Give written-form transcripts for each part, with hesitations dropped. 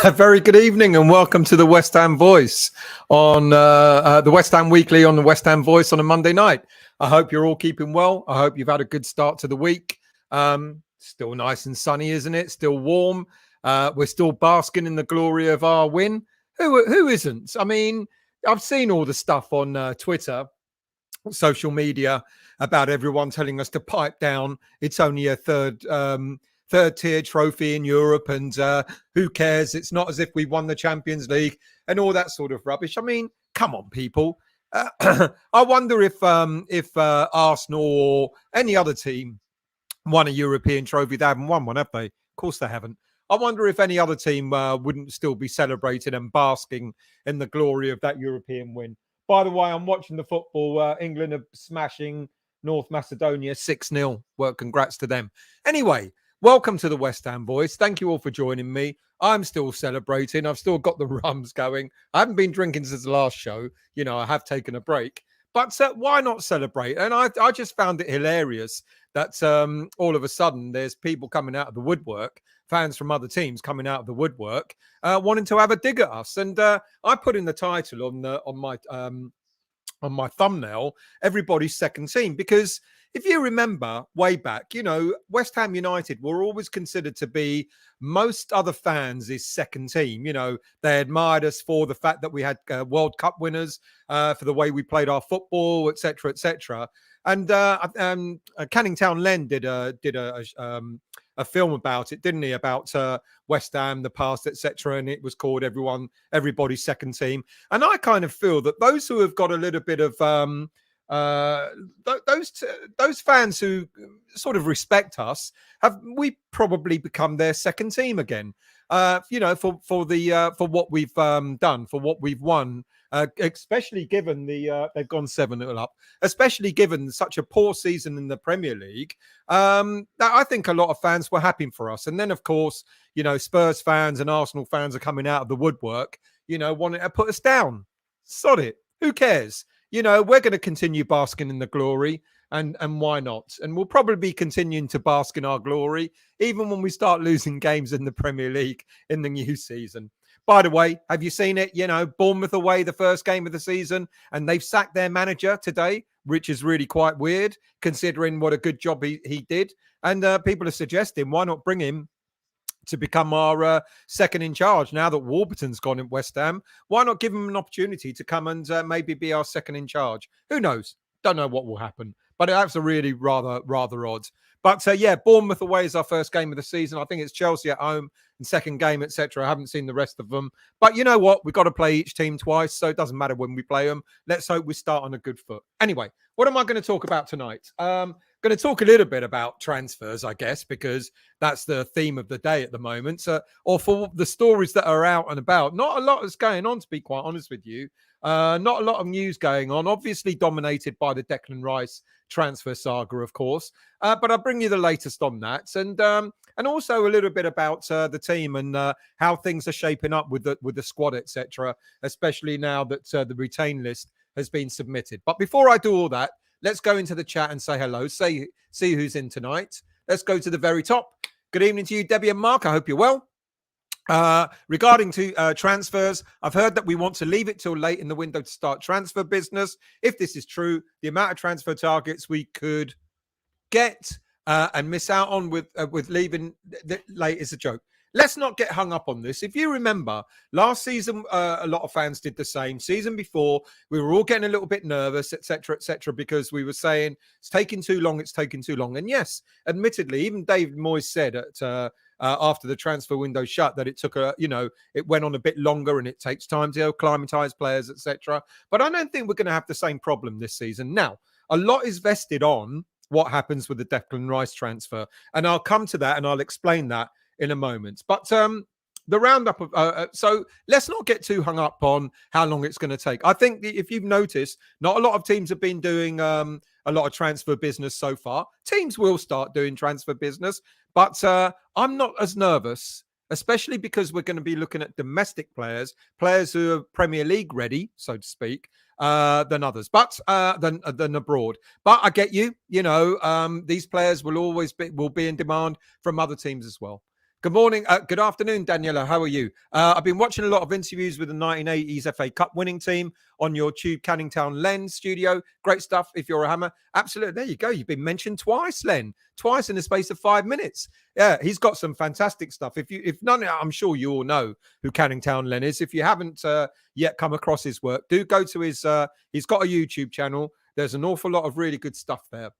A very good evening and welcome to the West Ham Voice on the West Ham Weekly on the West Ham Voice on a Monday night. I hope you're all keeping well. I hope you've had a good start to the week. Still nice and sunny, isn't it? Still warm. We're still basking in the glory of our win. Who isn't? I mean, I've seen all the stuff on Twitter, social media about everyone telling us to pipe down. It's only a third tier trophy in Europe and who cares? It's not as if we won the Champions League and all that sort of rubbish. I mean, come on, people. I wonder if Arsenal or any other team won a European trophy. They haven't won one, have they? Of course they haven't. I wonder if any other team wouldn't still be celebrating and basking in the glory of that European win. By the way, I'm watching the football. England are smashing North Macedonia 6-0. Well, congrats to them. Anyway, welcome to the West Ham Voice. Thank you all for joining me. I'm still celebrating. I've still got the rums going. I haven't been drinking since the last show. You know, I have taken a break. But why not celebrate? And I just found it hilarious that all of a sudden there's people coming out of the woodwork, fans from other teams coming out of the woodwork, wanting to have a dig at us. And I put in the title on my thumbnail, everybody's second team, because if you remember way back, you know, West Ham United were always considered to be most other fans' second team. You know, they admired us for the fact that we had World Cup winners, for the way we played our football, etc., etc. And Canning Town Len did a film about it, didn't he? About West Ham, the past, etc. And it was called Everybody's Second Team. And I kind of feel that those who have got a little bit of those fans who sort of respect us, we probably become their second team again. You know, for what we've done, for what we've won, especially given they've gone 7-0 up, especially given such a poor season in the Premier League. I think a lot of fans were happy for us. And then, of course, you know, Spurs fans and Arsenal fans are coming out of the woodwork, you know, wanting to put us down. Sod it. Who cares? You know, we're going to continue basking in the glory, and why not? And we'll probably be continuing to bask in our glory, even when we start losing games in the Premier League in the new season. By the way, have you seen it? You know, Bournemouth away, the first game of the season, and they've sacked their manager today, which is really quite weird, considering what a good job he did. And people are suggesting, why not bring him to become our second in charge now that Warburton's gone in West Ham? Why not give him an opportunity to come and maybe be our second in charge? Who knows? Don't know what will happen, but that's a really rather odd. But yeah, Bournemouth away is our first game of the season. I think it's Chelsea at home and second game, etc. I haven't seen the rest of them, but you know what? We've got to play each team twice, so it doesn't matter when we play them. Let's hope we start on a good foot. Anyway, what am I going to talk about tonight? Going to talk a little bit about transfers, I guess, because that's the theme of the day at the moment. Or for the stories that are out and about. Not a lot is going on, to be quite honest with you. Not a lot of news going on, obviously dominated by the Declan Rice transfer saga, of course. But I'll bring you the latest on that, and also a little bit about the team and how things are shaping up with the squad, etc. Especially now that the retain list has been submitted. But before I do all that, let's go into the chat and say hello. See who's in tonight. Let's go to the very top. Good evening to you, Debbie and Mark. I hope you're well. Regarding to transfers, I've heard that we want to leave it till late in the window to start transfer business. If this is true, the amount of transfer targets we could get and miss out on with leaving late is a joke. Let's not get hung up on this. If you remember, last season, a lot of fans did the same. Season before, we were all getting a little bit nervous, etc., because we were saying, it's taking too long, it's taking too long. And yes, admittedly, even David Moyes said after the transfer window shut that it took it went on a bit longer and it takes time to acclimatise players, etc. But I don't think we're going to have the same problem this season. Now, a lot is vested on what happens with the Declan Rice transfer. And I'll come to that and I'll explain that in a moment. But the roundup of so let's not get too hung up on how long it's going to take. I think if you've noticed, not a lot of teams have been doing a lot of transfer business so far. Teams will start doing transfer business, but I'm not as nervous, especially because we're going to be looking at domestic players who are Premier League ready, so to speak, than others, but than abroad. But I get you. You know, these players will be in demand from other teams as well. Good morning. Good afternoon, Daniela. How are you? I've been watching a lot of interviews with the 1980s FA Cup winning team on your Tube Canning Town Len studio. Great stuff if you're a hammer. Absolutely. There you go. You've been mentioned twice, Len. Twice in the space of 5 minutes. Yeah, he's got some fantastic stuff. If none, I'm sure you all know who Canning Town Len is. If you haven't yet come across his work, do go to his, he's got a YouTube channel. There's an awful lot of really good stuff there.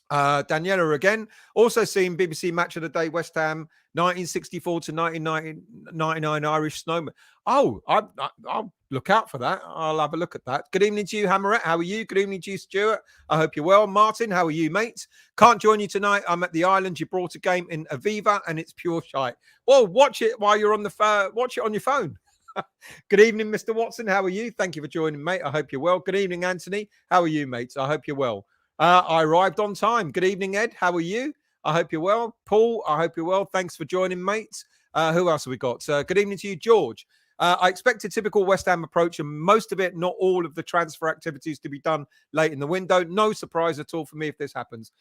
Daniela again, also seen BBC Match of the Day, West Ham, 1964 to 1999 Irish Snowman. Oh, I'll look out for that. I'll have a look at that. Good evening to you, Hammerette. How are you? Good evening to you, Stuart. I hope you're well. Martin, how are you, mate? Can't join you tonight. I'm at the Island Gibraltar game in Aviva, and it's pure shite. Well, watch it while you're on the phone. Watch it on your phone. Good evening, Mr. Watson. How are you? Thank you for joining, mate. I hope you're well. Good evening, Anthony. How are you, mate? I hope you're well. I arrived on time. Good evening, Ed. How are you? I hope you're well. Paul, I hope you're well. Thanks for joining, mate. Who else have we got? Good evening to you, George. I expect a typical West Ham approach, and most of it, not all of the transfer activities, to be done late in the window. No surprise at all for me if this happens.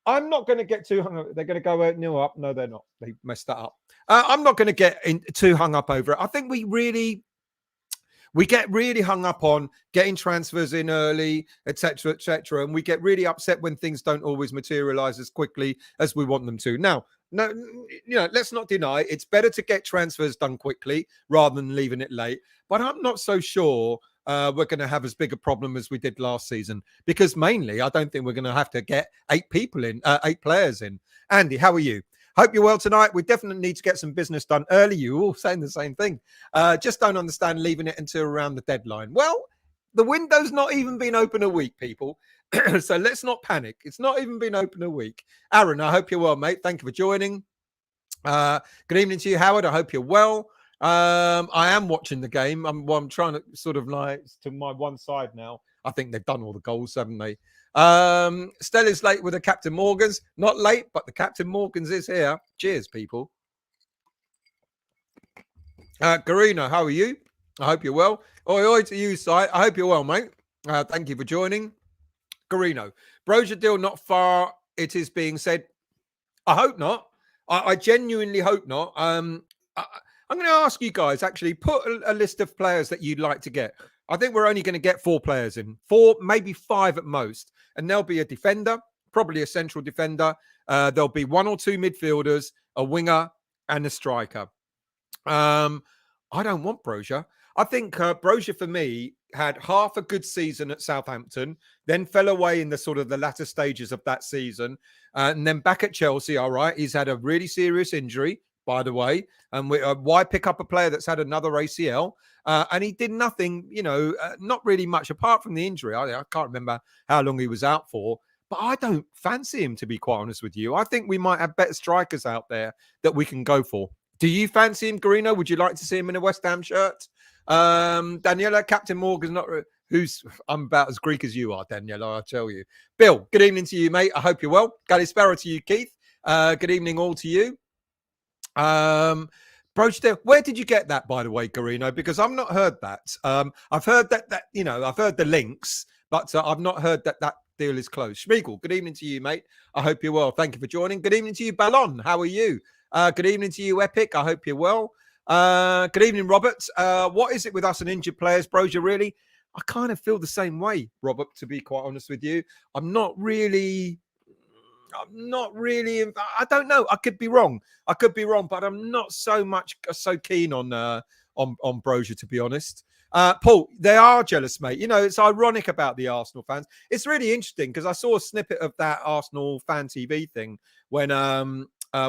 I'm not going to get too hung up. They're going to go nil up. No, they're not. They messed that up. I'm not going to get too hung up over it. I think we get really hung up on getting transfers in early, etc., etc., and we get really upset when things don't always materialize as quickly as we want them to. Now, no, let's not deny it's better to get transfers done quickly rather than leaving it late. But I'm not so sure we're going to have as big a problem as we did last season, because mainly I don't think we're going to have to get 8 players in. Andy, how are you? Hope you're well tonight. We definitely need to get some business done early. You all saying the same thing. Just don't understand leaving it until around the deadline. Well, the window's not even been open a week, people. So let's not panic. It's not even been open a week. Aaron, I hope you're well, mate. Thank you for joining. Good evening to you, Howard. I hope you're well. I am watching the game. I'm trying to sort of like to my one side now. I think they've done all the goals, haven't they? Stella's late with the Captain Morgans. Not late, but the Captain Morgans is here. Cheers, people. Garina, how are you? I hope you're well. Oi to you, Si. I hope you're well, mate. Thank you for joining. Garino, Brozier deal not far, it is being said. I hope not. I genuinely hope not. I'm going to ask you guys, actually, put a list of players that you'd like to get. I think we're only going to get 4 players in. 4, maybe 5 at most. And there'll be a defender, probably a central defender. There'll be 1 or 2 midfielders, a winger, and a striker. I don't want Brozier. I think Brozier, for me, had half a good season at Southampton, then fell away in the sort of the latter stages of that season. And then back at Chelsea, all right, he's had a really serious injury, by the way. And why pick up a player that's had another ACL? And he did nothing, not really much apart from the injury. I can't remember how long he was out for. But I don't fancy him, to be quite honest with you. I think we might have better strikers out there that we can go for. Do you fancy him, Garino? Would you like to see him in a West Ham shirt? Daniela, Captain Morgan's not... I'm about as Greek as you are, Daniela, I'll tell you. Bill, good evening to you, mate. I hope you're well. Kalispera to you, Keith. Good evening all to you. Brozier, where did you get that, by the way, Garino? Because I've not heard that. I've heard that I've heard the links, but I've not heard that deal is closed. Schmiegel, good evening to you, mate. I hope you're well. Thank you for joining. Good evening to you, Ballon. How are you? Good evening to you, Epic. I hope you're well. Good evening, Robert. What is it with us and injured players, Brozier? Really, I kind of feel the same way, Robert, to be quite honest with you. I'm not really. I don't know. I could be wrong, but I'm not so keen on Brozier, to be honest. Paul, they are jealous, mate. It's ironic about the Arsenal fans. It's really interesting because I saw a snippet of that Arsenal fan TV thing when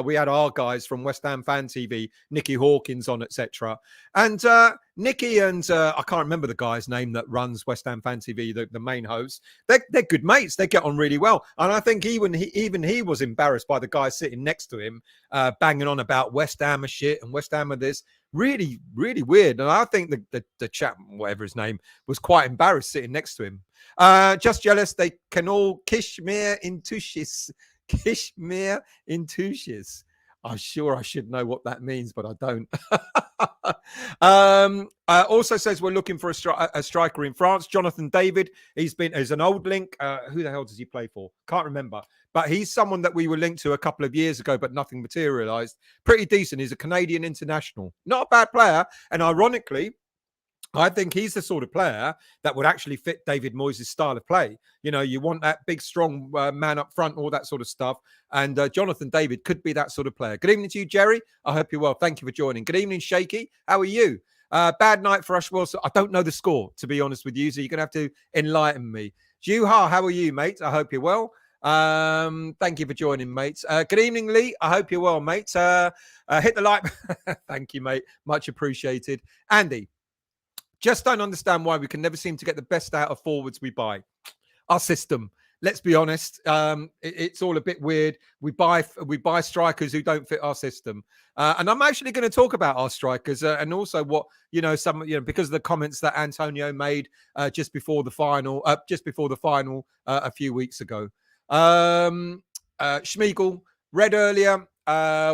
we had our guys from West Ham Fan TV, Nicky Hawkins on, etc. And Nicky and I can't remember the guy's name that runs West Ham Fan TV, the main host. They're good mates. They get on really well. And I think even he was embarrassed by the guy sitting next to him, banging on about West Ham are shit and West Ham are this. Really, really weird. And I think the chap, whatever his name, was quite embarrassed sitting next to him. Just jealous. They can all Kishmir in tushes. Kishmir in tushes. I'm sure I should know what that means, but I don't. Also says we're looking for a striker in France. Jonathan David. He's an old link. Who the hell does he play for? Can't remember. But he's someone that we were linked to a couple of years ago, but nothing materialized. Pretty decent. He's a Canadian international. Not a bad player. And ironically, I think he's the sort of player that would actually fit David Moyes' style of play. You know, you want that big, strong man up front, all that sort of stuff. And Jonathan David could be that sort of player. Good evening to you, Jerry. I hope you're well. Thank you for joining. Good evening, Shaky. How are you? Bad night for us. Well, I don't know the score, to be honest with you. So you're going to have to enlighten me. Juha, how are you, mate? I hope you're well. Thank you for joining, mates. Good evening, Lee. I hope you're well, mate. Hit the like. Thank you, mate. Much appreciated. Andy. Just don't understand why we can never seem to get the best out of forwards we buy. Our system. Let's be honest. It's all a bit weird. We buy strikers who don't fit our system. And I'm actually going to talk about our strikers and also what, because of the comments that Antonio made just before the final a few weeks ago. Schmeigel read earlier.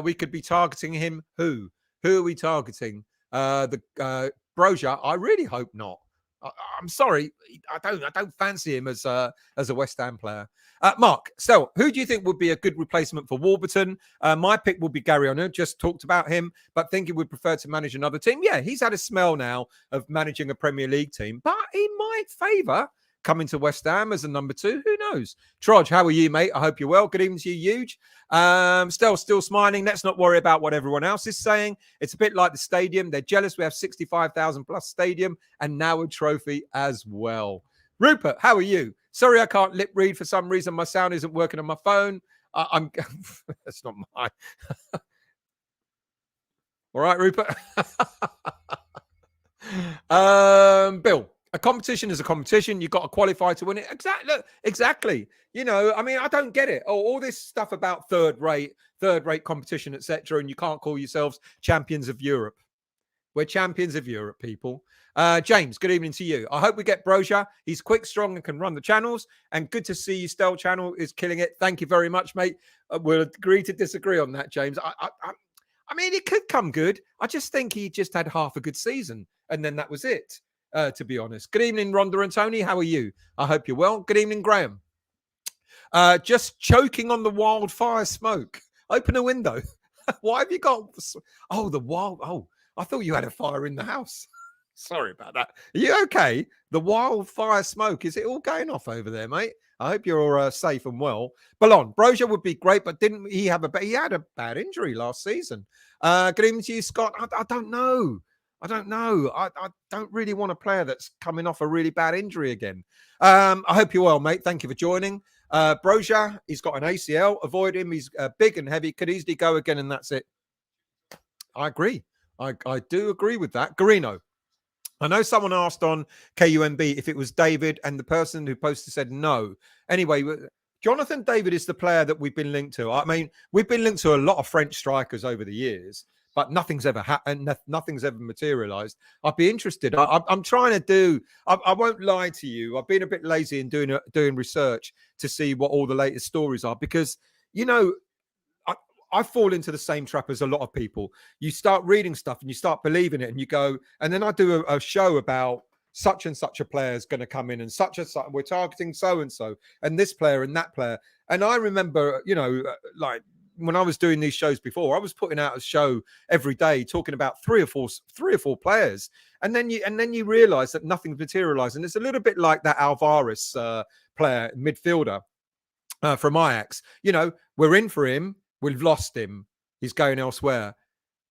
We could be targeting him. Who are we targeting? Brozier, I really hope not. I'm sorry, I don't fancy him as a West Ham player. Mark, so who do you think would be a good replacement for Warburton? My pick would be Gary O'Neill. Just talked about him, but think he would prefer to manage another team. Yeah, he's had a smell now of managing a Premier League team, but he might favour coming to West Ham as a number 2. Who knows? Troj, how are you, mate? I hope you're well. Good evening to you, Huge. Still smiling. Let's not worry about what everyone else is saying. It's a bit like the stadium. They're jealous. We have 65,000 plus stadium and now a trophy as well. Rupert, how are you? Sorry, I can't lip read for some reason. My sound isn't working on my phone. I'm that's not mine. All right, Rupert. Bill. A competition is a competition. You've got to qualify to win it. Exactly. You know, I mean, I don't get it. All this stuff about third rate competition, etc. And you can't call yourselves champions of Europe. We're champions of Europe, people. James, good evening to you. I hope we get Brozier. He's quick, strong, and can run the channels. And good to see you. Stel Channel is killing it. Thank you very much, mate. We'll agree to disagree on that, James. I mean, it could come good. I just think he just had half a good season, and then that was it. To be honest. Good evening, Rhonda and Tony. How are you? I hope you're well. Good evening, Graham. Just choking on the wildfire smoke. Open a window. Why have you got... I thought you had a fire in the house. Sorry about that. Are you okay? The wildfire smoke. Is it all going off over there, mate? I hope you're all safe and well. Ballon, Brozier would be great, but didn't he have he had a bad injury last season? Good evening to you, Scott. I don't know. I don't really want a player that's coming off a really bad injury again. I hope you're well, mate. Thank you for joining. Brozier, he's got an ACL. Avoid him. He's big and heavy. Could easily go again, and that's it. I agree. I do agree with that. Garino. I know someone asked on KUMB if it was David, and the person who posted said no. Anyway, Jonathan David is the player that we've been linked to. I mean, we've been linked to a lot of French strikers over the years, but nothing's ever happened. Nothing's ever materialized. I'd be interested. I'm trying to do. I won't lie to you. I've been a bit lazy in doing research to see what all the latest stories are because I fall into the same trap as a lot of people. You start reading stuff and you start believing it, and you go. And then I do a show about such and such a player is going to come in, and such and such. We're targeting so and so, and this player and that player. And I remember, like, when I was doing these shows before, I was putting out a show every day talking about three or four players, and then you realize that nothing's materialized. And it's a little bit like that Alvarez player, midfielder from Ajax. We're in for him, we've lost him, he's going elsewhere.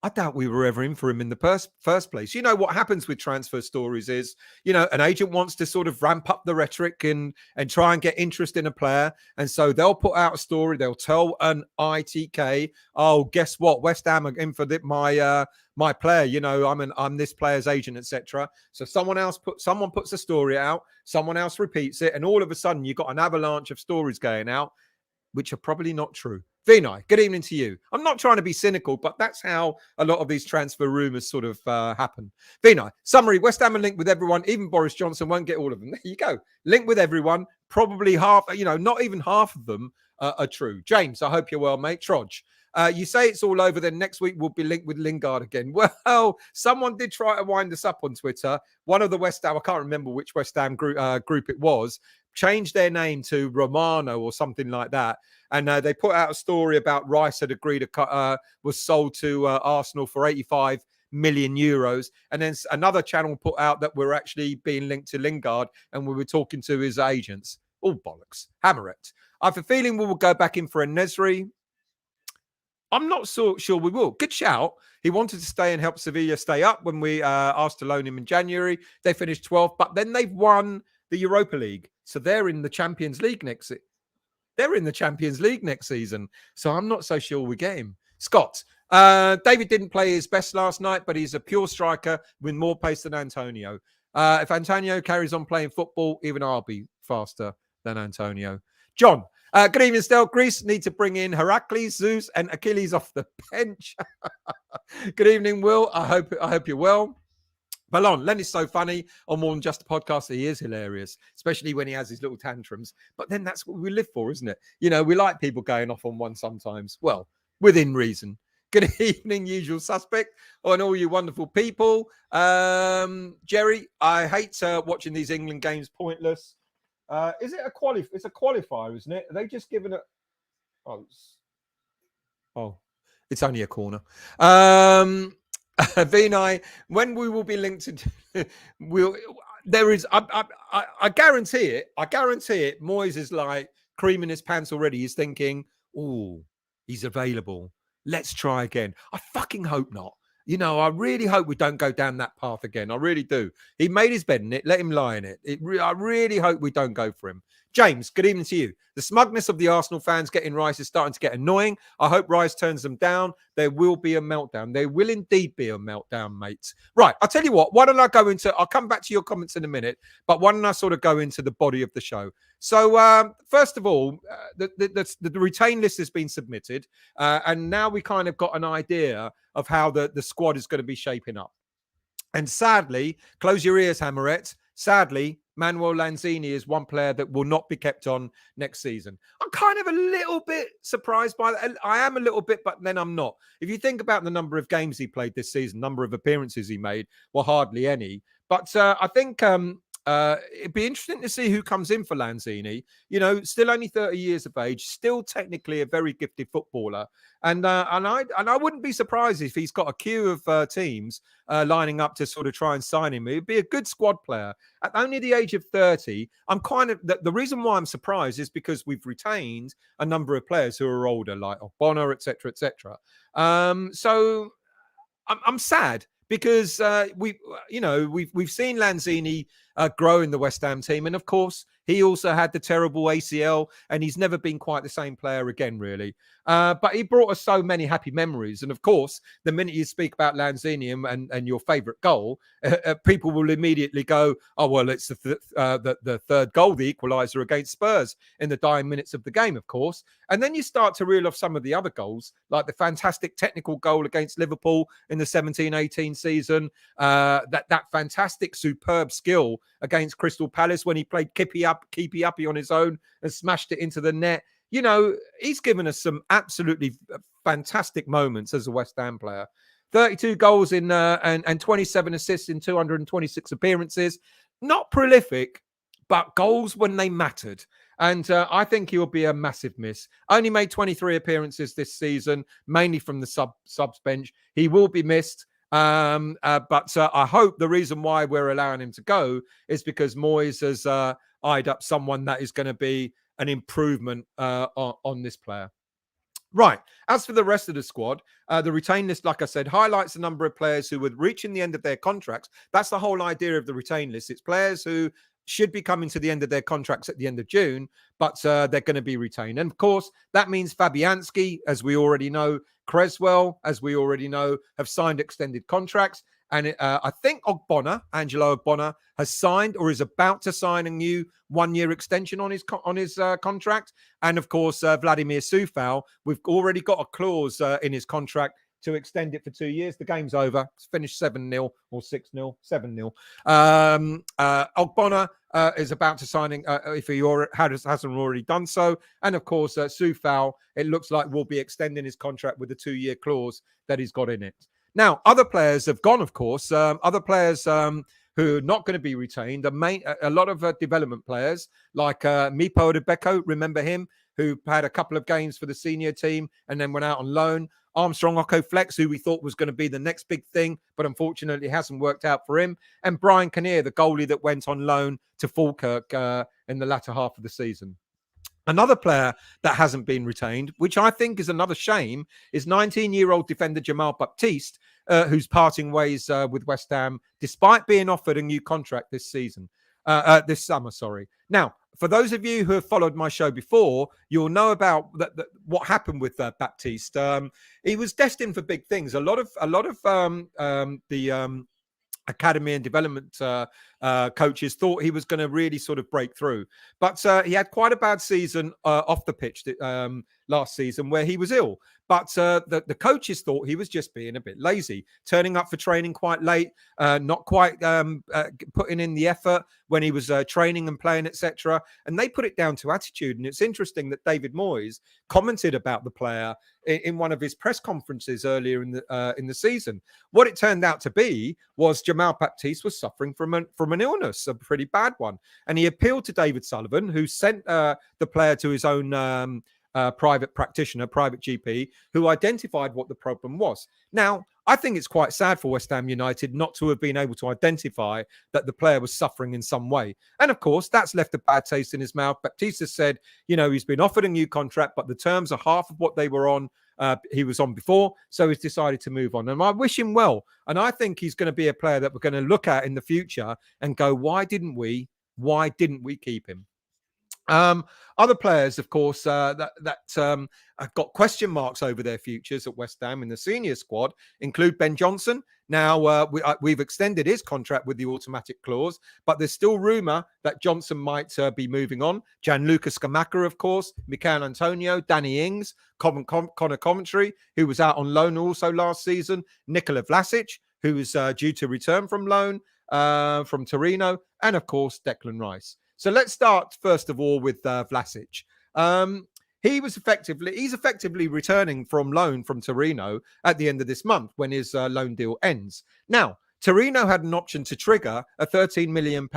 I doubt we were ever in for him in the first place. You know what happens with transfer stories is, an agent wants to sort of ramp up the rhetoric and try and get interest in a player, and so they'll put out a story. They'll tell an ITK, "Oh, guess what? West Ham are in for my player. I'm this player's agent, etc." So someone puts a story out, someone else repeats it, and all of a sudden you've got an avalanche of stories going out, which are probably not true. Vinay, good evening to you. I'm not trying to be cynical, but that's how a lot of these transfer rumours sort of happen. Vinay, summary, West Ham are linked with everyone. Even Boris Johnson won't get all of them. There you go. Linked with everyone. Probably half, not even half of them are true. James, I hope you're well, mate. Trodge. You say it's all over, then next week we'll be linked with Lingard again. Well, someone did try to wind us up on Twitter. One of the West Ham, I can't remember which West Ham group it was, changed their name to Romano or something like that. And they put out a story about Rice had agreed was sold to Arsenal for 85 million euros. And then another channel put out that we're actually being linked to Lingard and we were talking to his agents. All bollocks. Hammer it. I have a feeling we will go back in for a Nesri. I'm not so sure we will. Good shout. He wanted to stay and help Sevilla stay up when we asked to loan him in January. They finished 12th, but then they've won the Europa League. So they're in the Champions League next season. So I'm not so sure we get him. Scott, David didn't play his best last night, but he's a pure striker with more pace than Antonio. If Antonio carries on playing football, even I'll be faster than Antonio. John, good evening, Stel. Greece need to bring in Heracles, Zeus, and Achilles off the bench. Good evening, Will. I hope you're well. Ballon, Len is so funny on More Than Just a Podcast. He is hilarious, especially when he has his little tantrums. But then that's what we live for, isn't it? We like people going off on one sometimes. Well, within reason. Good evening, usual suspect, and all you wonderful people. Jerry, I hate watching these England games. Pointless. Is it It's a qualifier, isn't it? Are they just given it? Oh, it's only a corner. Vinay, when we will be linked to, I guarantee it. Moyes is like creaming his pants already. He's thinking, "Oh, he's available. Let's try again." I fucking hope not. I really hope we don't go down that path again. I really do. He made his bed in it. Let him lie in it. I really hope we don't go for him. James, good evening to you. The smugness of the Arsenal fans getting Rice is starting to get annoying. I hope Rice turns them down. There will be a meltdown. There will indeed be a meltdown, mates. Right, I'll tell you what. Why don't I go into... I'll come back to your comments in a minute, but why don't I sort of go into the body of the show? So, first of all, the retain list has been submitted, and now we kind of got an idea of how the squad is going to be shaping up. And sadly, close your ears, Hammerette. Sadly, Manuel Lanzini is one player that will not be kept on next season. I'm kind of a little bit surprised by that. I am a little bit, but then I'm not. If you think about the number of games he played this season, number of appearances he made, well, hardly any. But I think it'd be interesting to see who comes in for Lanzini. Still only 30 years of age, still technically a very gifted footballer. And I wouldn't be surprised if he's got a queue of teams lining up to sort of try and sign him. He'd be a good squad player. At only the age of 30, I'm kind of... The reason why I'm surprised is because we've retained a number of players who are older, like Bonner, etc., etc. So I'm sad because we've seen Lanzini grow in the West Ham team, and of course he also had the terrible ACL, and he's never been quite the same player again, really. But he brought us so many happy memories, and of course, the minute you speak about Lanzini and your favourite goal, people will immediately go, "Oh well, it's the third goal, the equaliser against Spurs in the dying minutes of the game, of course." And then you start to reel off some of the other goals, like the fantastic technical goal against Liverpool in the 17-18 season, that fantastic, superb skill against Crystal Palace when he played keepy uppy on his own and smashed it into the net. He's given us some absolutely fantastic moments as a West Ham player. 32 goals and 27 assists in 226 appearances. Not prolific, but goals when they mattered. And I think he'll be a massive miss. Only made 23 appearances this season, mainly from the subs bench. He will be missed. But I hope the reason why we're allowing him to go is because Moyes has eyed up someone that is going to be an improvement on this player. Right. As for the rest of the squad, the retain list, like I said, highlights the number of players who were reaching the end of their contracts. That's the whole idea of the retain list. It's players who should be coming to the end of their contracts at the end of June, but they're going to be retained. And of course, that means Fabianski, as we already know, Creswell, as we already know, have signed extended contracts. And I think Angelo Ogbonna, has signed or is about to sign a new 1-year extension on his contract. And of course, Vladimir Sufal, we've already got a clause in his contract to extend it for 2 years. The game's over. It's finished 7-0 or 6-0, 7-0. Ogbonna is about to sign if he hasn't already done so. And of course, Sufal, it looks like will be extending his contract with the 2-year clause that he's got in it. Now, other players have gone, of course. Other players who are not going to be retained a lot of development players like Mipo Rebecco, remember him, who had a couple of games for the senior team and then went out on loan. Armstrong Oko Flex, who we thought was going to be the next big thing, but unfortunately hasn't worked out for him. And Brian Kinnear, the goalie that went on loan to Falkirk in the latter half of the season. Another player that hasn't been retained, which I think is another shame, is 19-year-old defender Jamal Baptiste, who's parting ways with West Ham, despite being offered a new contract this summer. Now, for those of you who have followed my show before, you'll know about what happened with Baptiste. He was destined for big things. A lot of the academy and development coaches thought he was going to really sort of break through, but he had quite a bad season off the pitch last season where he was ill. But the coaches thought he was just being a bit lazy, turning up for training quite late, not quite putting in the effort when he was training and playing, etc. And they put it down to attitude. And it's interesting that David Moyes commented about the player in one of his press conferences earlier in the season. What it turned out to be was Jamal Baptiste was suffering from an illness, a pretty bad one, and he appealed to David Sullivan, who sent the player to his own private practitioner, private GP, who identified what the problem was. Now, I think it's quite sad for West Ham United not to have been able to identify that the player was suffering in some way. And of course, that's left a bad taste in his mouth. Baptiste said, he's been offered a new contract, but the terms are half of what they were on. He was on before, so he's decided to move on. And I wish him well. And I think he's going to be a player that we're going to look at in the future and go, why didn't we keep him? Other players, of course, that have got question marks over their futures at West Ham in the senior squad include Ben Johnson. Now, we've extended his contract with the automatic clause, but there's still rumour that Johnson might be moving on. Gianluca Scamacca, of course, Michael Antonio, Danny Ings, Connor Coventry, who was out on loan also last season, Nikola Vlasic, who is due to return from loan from Torino, and of course, Declan Rice. So let's start first of all with Vlasic. He's effectively returning from loan from Torino at the end of this month when his loan deal ends. Now, Torino had an option to trigger a £13 million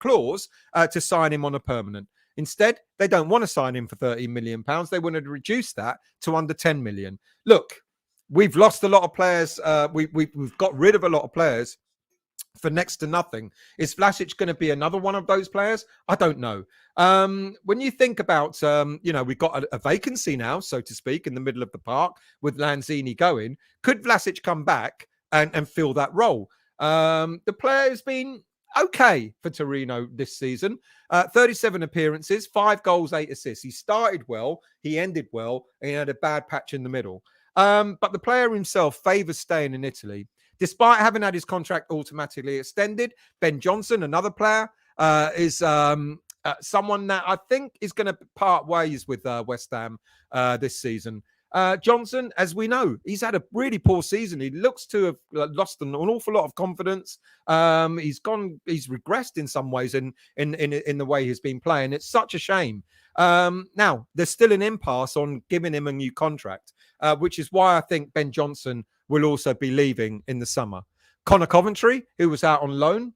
clause to sign him on a permanent. Instead, they don't want to sign him for £13 million. They want to reduce that to under $10 million. Look, we've lost a lot of players. We've got rid of a lot of players for next to nothing. Is Vlasic going to be another one of those players? I don't know. When you think about, we've got a vacancy now, so to speak, in the middle of the park with Lanzini going. Could Vlasic come back and fill that role? The player has been okay for Torino this season. 37 appearances, 5 goals, 8 assists. He started well, he ended well, and he had a bad patch in the middle. But the player himself favours staying in Italy. Despite having had his contract automatically extended, Ben Johnson, another player, is someone that I think is going to part ways with West Ham this season. Johnson, as we know, he's had a really poor season. He looks to have lost an awful lot of confidence. He's regressed in some ways in the way he's been playing. It's such a shame. Now, there's still an impasse on giving him a new contract, which is why I think Ben Johnson will also be leaving in the summer. Connor Coventry, who was out on loan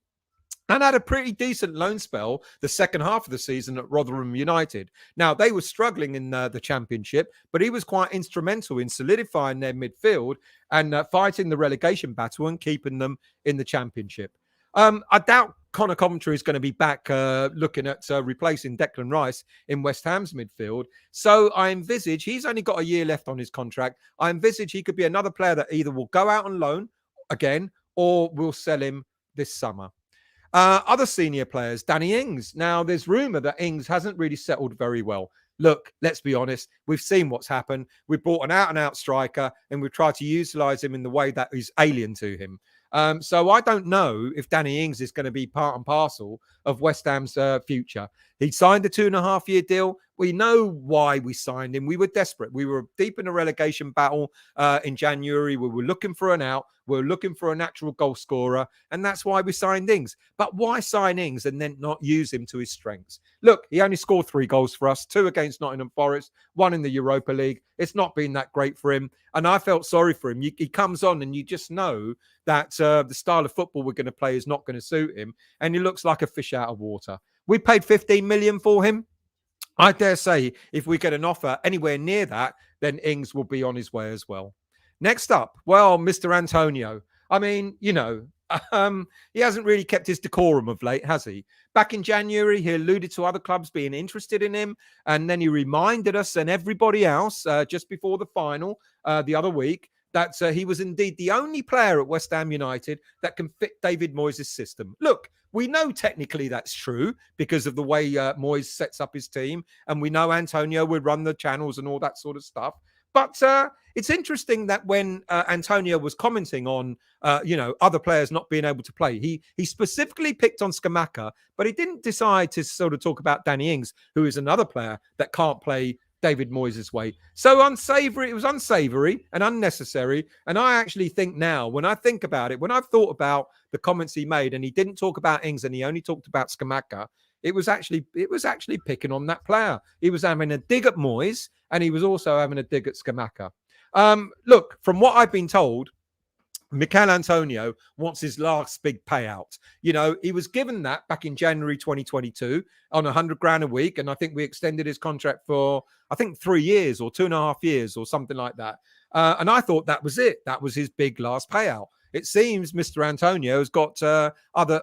and had a pretty decent loan spell the second half of the season at Rotherham United. Now, they were struggling in the Championship, but he was quite instrumental in solidifying their midfield and fighting the relegation battle and keeping them in the Championship. I doubt Connor Coventry is going to be back looking at replacing Declan Rice in West Ham's midfield. So I envisage he's only got a year left on his contract. I envisage he could be another player that either will go out on loan again or we'll sell him this summer. Other senior players, Danny Ings. Now, there's rumour that Ings hasn't really settled very well. Look, let's be honest. We've seen what's happened. We've brought an out-and-out striker and we've tried to utilise him in the way that is alien to him. So I don't know if Danny Ings is going to be part and parcel of West Ham's future. He signed a 2.5-year deal. We know why we signed him. We were desperate. We were deep in a relegation battle in January. We were looking for an out. We were looking for a natural goal scorer. And that's why we signed Ings. But why sign Ings and then not use him to his strengths? Look, he only scored 3 goals for us, 2 against Nottingham Forest, 1 in the Europa League. It's not been that great for him. And I felt sorry for him. He comes on and you just know that the style of football we're going to play is not going to suit him. And he looks like a fish out of water. We paid 15 million for him. I dare say if we get an offer anywhere near that, then Ings will be on his way as well. Next up, well, Mr. Antonio. I mean, he hasn't really kept his decorum of late, has he? Back in January, he alluded to other clubs being interested in him. And then he reminded us and everybody else just before the final the other week that he was indeed the only player at West Ham United that can fit David Moyes' system. Look, we know technically that's true because of the way Moyes sets up his team. And we know Antonio would run the channels and all that sort of stuff. But it's interesting that when Antonio was commenting on, other players not being able to play, he specifically picked on Scamacca, but he didn't decide to sort of talk about Danny Ings, who is another player that can't play David Moyes' way. So unsavoury. It was unsavoury and unnecessary. And I actually think now, when I think about it, when I've thought about the comments he made, and he didn't talk about Ings and he only talked about Scamacca, it was actually picking on that player. He was having a dig at Moyes, and he was also having a dig at Scamacca. Look, from what I've been told, Mikel Antonio wants his last big payout. He was given that back in January 2022 on 100 grand a week. And I think we extended his contract for, 3 years or 2.5 years or something like that. And I thought that was it. That was his big last payout. It seems Mr. Antonio has got other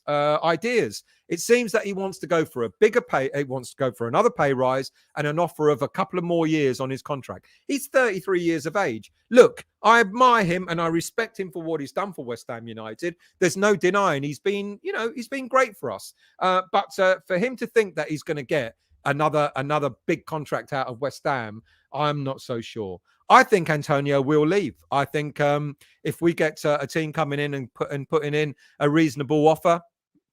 ideas. It seems that he wants to go for a bigger pay. He wants to go for another pay rise and an offer of a couple of more years on his contract. He's 33 years of age. Look, I admire him and I respect him for what he's done for West Ham United. There's no denying he's been great for us. But for him to think that he's going to get another big contract out of West Ham, I'm not so sure. I think Antonio will leave. I think if we get a team coming in and putting in a reasonable offer,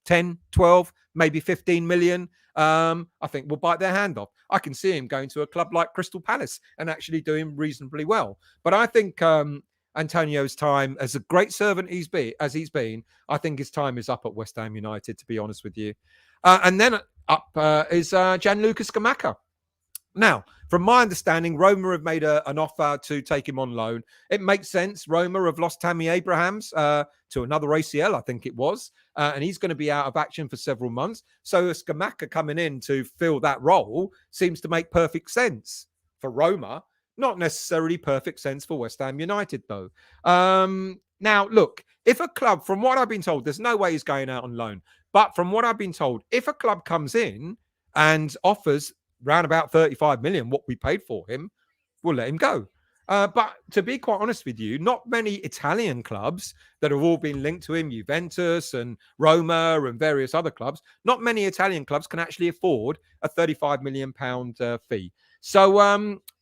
10, 12, maybe 15 million, I think we'll bite their hand off. I can see him going to a club like Crystal Palace and actually doing reasonably well. But I think Antonio's time as a great servant he's been, I think his time is up at West Ham United, to be honest with you. And then up is Gianluca Scamacca. Now, from my understanding, Roma have made an offer to take him on loan. It makes sense. Roma have lost Tammy Abrahams to another ACL, I think it was, and he's going to be out of action for several months. So Scamacca coming in to fill that role seems to make perfect sense for Roma. Not necessarily perfect sense for West Ham United, though. Now, look, if a club, from what I've been told, there's no way he's going out on loan. But from what I've been told, if a club comes in and offers round about 35 million, what we paid for him, we'll let him go. But to be quite honest with you, not many Italian clubs that have all been linked to him, Juventus and Roma and various other clubs, not many Italian clubs can actually afford a 35 million pound fee. So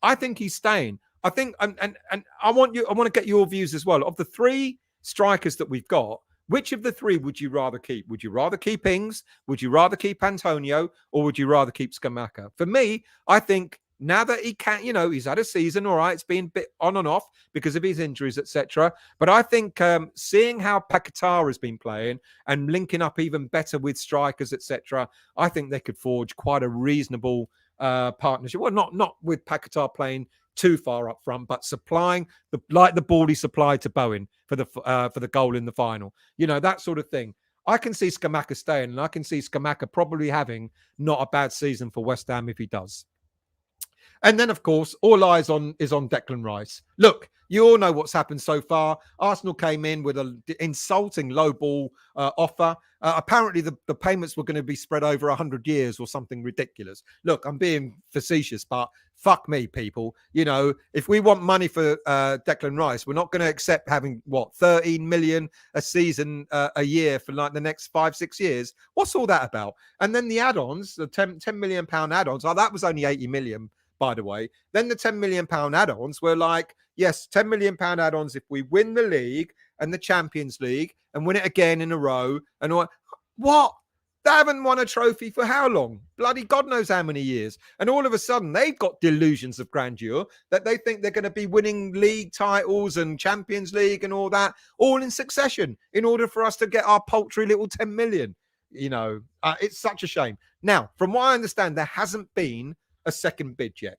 I think he's staying. I think, and I want to get your views as well. Of the 3 strikers that we've got, which of the 3 would you rather keep? Would you rather keep Ings? Would you rather keep Antonio? Or would you rather keep Scamacca? For me, I think now that he can, he's had a season, all right, it's been a bit on and off because of his injuries, etc. But I think seeing how Paquetá has been playing and linking up even better with strikers, etc., I think they could forge quite a reasonable partnership. Well, not with Paquetá playing too far up front, but supplying like the ball he supplied to Bowen for the goal in the final, that sort of thing. I can see Scamacca staying, and I can see Scamacca probably having not a bad season for West Ham if he does. And then, of course, all eyes is on Declan Rice. Look, You all know what's happened so far. Arsenal came in with an insulting low ball offer. Apparently, the payments were going to be spread over 100 years or something ridiculous. Look, I'm being facetious, but fuck me, people. You know, if we want money for Declan Rice, we're not going to accept having, 13 million a season, a year for like the next 5-6 years. What's all that about? And then the add-ons, the 10 million pound add-ons, that was only 80 million, by the way. Then the 10 million pound add-ons were like, yes, 10 million pound add-ons if we win the league and the Champions League and win it again in a row. And what? They haven't won a trophy for how long? Bloody God knows how many years. And all of a sudden, they've got delusions of grandeur that they think they're going to be winning league titles and Champions League and all that, all in succession, in order for us to get our paltry little 10 million. You know, it's such a shame. Now, from what I understand, there hasn't been a second bid yet.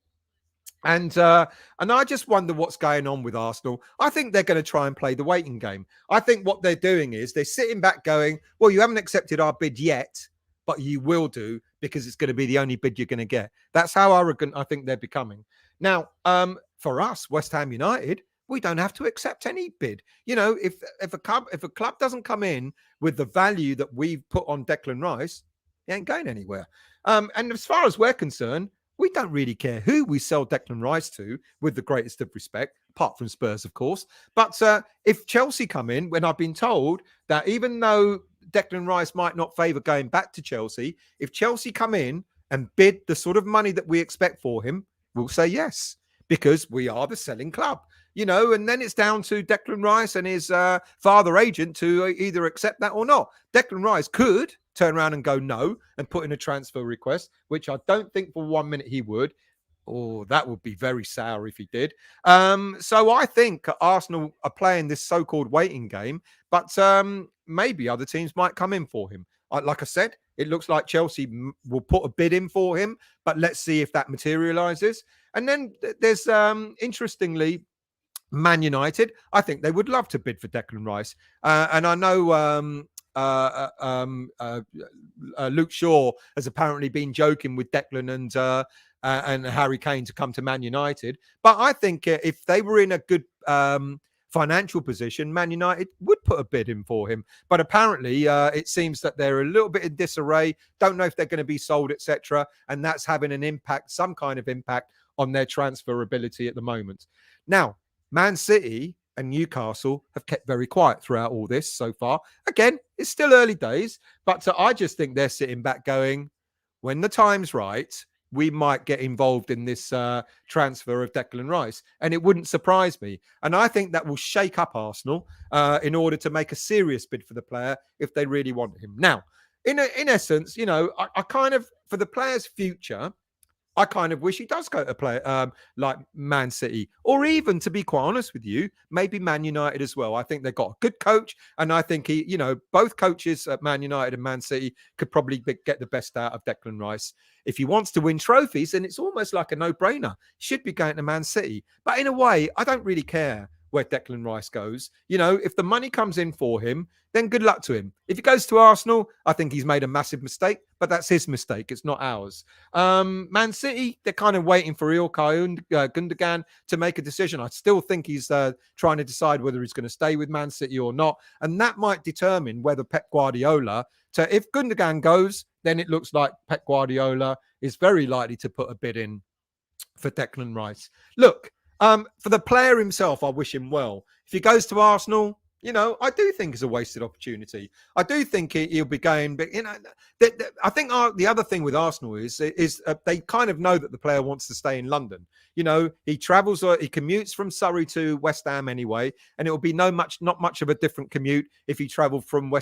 And I just wonder what's going on with Arsenal. I think they're going to try and play the waiting game. I think what they're doing is they're sitting back going, well, you haven't accepted our bid yet, but you will do because it's going to be the only bid you're going to get. That's how arrogant I think they're becoming. Now, for us, West Ham United, we don't have to accept any bid. You know, if a club doesn't come in with the value that we've put on Declan Rice, he ain't going anywhere. And as far as we're concerned, we don't really care who we sell Declan Rice to, with the greatest of respect, apart from Spurs, of course. But if Chelsea come in, when I've been told that even though Declan Rice might not favour going back to Chelsea, if Chelsea come in and bid the sort of money that we expect for him, we'll say yes, because we are the selling club. You know, and then it's down to Declan Rice and his father agent to either accept that or not. Declan Rice could turn around and go no and put in a transfer request, which I don't think for 1 minute he would. Oh, that would be very sour if he did. So I think Arsenal are playing this so-called waiting game, but maybe other teams might come in for him. Like I said, it looks like Chelsea will put a bid in for him, but let's see if that materializes. And then there's, interestingly, Man United. I think they would love to bid for Declan Rice. And I know Luke Shaw has apparently been joking with Declan and Harry Kane to come to Man United. But I think if they were in a good financial position, Man United would put a bid in for him. But apparently, it seems that they're a little bit in disarray. Don't know if they're going to be sold, etc. And that's having an impact, some kind of impact on their transferability at the moment. Now, Man City and Newcastle have kept very quiet throughout all this so far. Again, it's still early days, but I just think they're sitting back going, when the time's right, we might get involved in this transfer of Declan Rice. And it wouldn't surprise me. And I think that will shake up Arsenal in order to make a serious bid for the player if they really want him. Now, in essence, you know, I kind of, for the player's future, I kind of wish he does go to play like Man City, or even, to be quite honest with you, maybe Man United as well. I think they've got a good coach, and I think he, you know, both coaches at Man United and Man City could probably get the best out of Declan Rice. If he wants to win trophies, then it's almost like a no-brainer. Should be going to Man City. But in a way, I don't really care where Declan Rice goes. You know, if the money comes in for him, then good luck to him. If he goes to Arsenal, I think he's made a massive mistake, but that's his mistake. It's not ours. Man City, they're kind of waiting for Ilkay Gundogan to make a decision. I still think he's trying to decide whether he's going to stay with Man City or not. And that might determine whether Pep Guardiola, if Gundogan goes, then it looks like Pep Guardiola is very likely to put a bid in for Declan Rice. Look, for the player himself, I wish him well. If he goes to Arsenal, you know, I do think it's a wasted opportunity. I do think he'll be going, but you know, I think the other thing with Arsenal is they kind of know that the player wants to stay in London. You know, he travels or he commutes from Surrey to West Ham anyway, and it will be not much of a different commute if he travelled from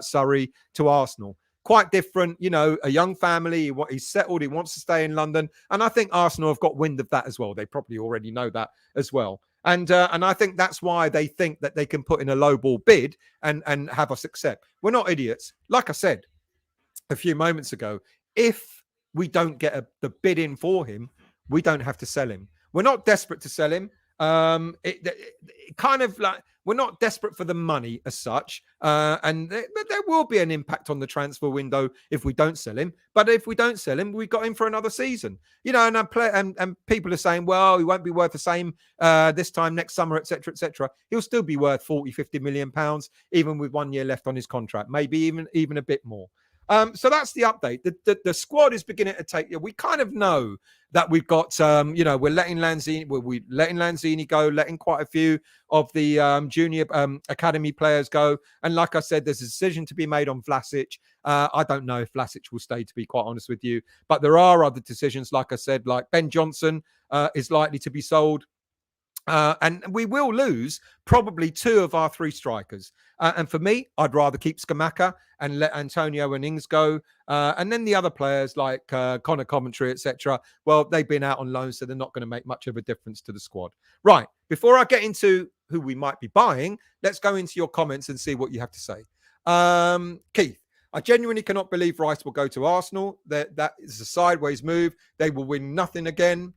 Surrey to Arsenal. Quite different, you know, a young family, he's settled, he wants to stay in London. And I think Arsenal have got wind of that as well. They probably already know that as well. And I think that's why they think that they can put in a lowball bid and have us accept. We're not idiots. Like I said a few moments ago, if we don't get the bid in for him, we don't have to sell him. We're not desperate to sell him. It kind of like we're not desperate for the money as such, and there will be an impact on the transfer window if we don't sell him. But if we don't sell him, we got him for another season, And and people are saying, well, he won't be worth the same this time next summer, etc., etc. He'll still be worth 40, 50 million pounds, even with 1 year left on his contract, maybe even a bit more. So that's the update. The squad is beginning to take. We kind of know that we've got, we're letting Lanzini go, letting quite a few of the junior academy players go. And like I said, there's a decision to be made on Vlasic. I don't know if Vlasic will stay, to be quite honest with you. But there are other decisions, like I said, like Ben Johnson is likely to be sold. And we will lose probably 2 of our 3 strikers. And for me, I'd rather keep Scamacca and let Antonio and Ings go. And then the other players like Connor Coventry, etc. Well, they've been out on loan, so they're not going to make much of a difference to the squad. Right. Before I get into who we might be buying, let's go into your comments and see what you have to say. Keith, I genuinely cannot believe Rice will go to Arsenal. That is a sideways move. They will win nothing again.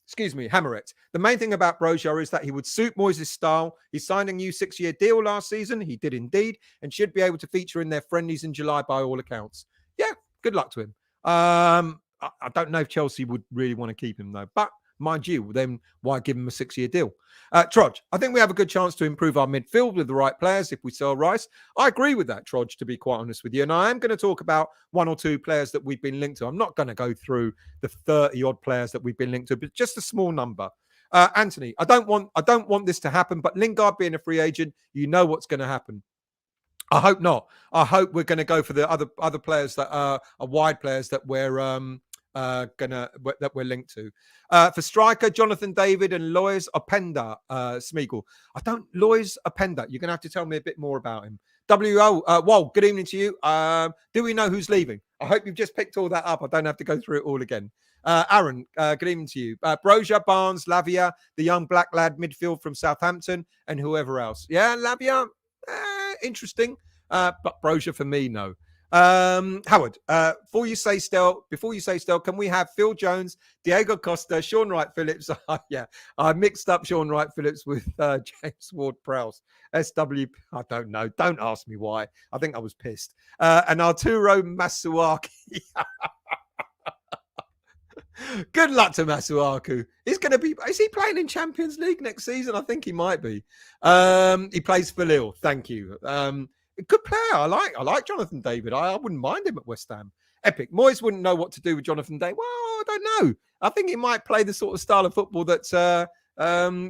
Excuse me, Hammerit. The main thing about Broja is that he would suit Moyes' style. He signed a new 6-year deal last season. He did indeed, and should be able to feature in their friendlies in July by all accounts. Yeah, good luck to him. I don't know if Chelsea would really want to keep him, though. But mind you, then why give him a 6-year deal? Troj, I think we have a good chance to improve our midfield with the right players if we sell Rice. I agree with that, Troj, to be quite honest with you. And I am going to talk about 1 or 2 players that we've been linked to. I'm not going to go through the 30-odd players that we've been linked to, but just a small number. Anthony, I don't want this to happen, but Lingard being a free agent, you know what's going to happen. I hope not. I hope we're going to go for the other players that are wide players that we're linked to. For striker, Jonathan David and Lois Openda, Smeagol. Lois Openda. You're going to have to tell me a bit more about him. Wal, good evening to you. Do we know who's leaving? I hope you've just picked all that up. I don't have to go through it all again. Aaron, good evening to you. Broja, Barnes, Lavia, the young black lad midfield from Southampton, and whoever else. Yeah, Lavia, interesting. But Broja for me, no. Howard, before you say Stel, can we have Phil Jones, Diego Costa, Sean Wright-Phillips? Yeah, I mixed up Sean Wright-Phillips with James Ward-Prowse. SW, I don't know. Don't ask me why. I think I was pissed. And Arturo Masuaki. Good luck to Masuaku. Is he playing in Champions League next season? I think he might be. He plays for Lille. Thank you. Good player. I like Jonathan David. I wouldn't mind him at West Ham. Epic. Moyes wouldn't know what to do with Jonathan David. Well, I don't know. I think he might play the sort of style of football that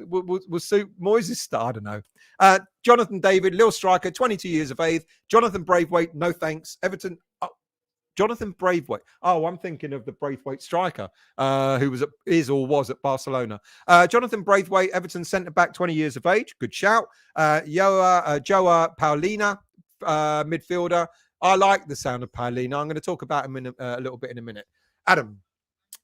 will suit Moyes' style. I don't know. Jonathan David, Lille striker, 22 years of age. Jonathan Braithwaite, no thanks. Everton. Jonathan Braithwaite. Oh, I'm thinking of the Braithwaite striker who was at Barcelona. Jonathan Braithwaite, Everton centre-back, 20 years of age. Good shout. Joa Paulina, midfielder. I like the sound of Paulina. I'm going to talk about him in a little bit in a minute. Adam,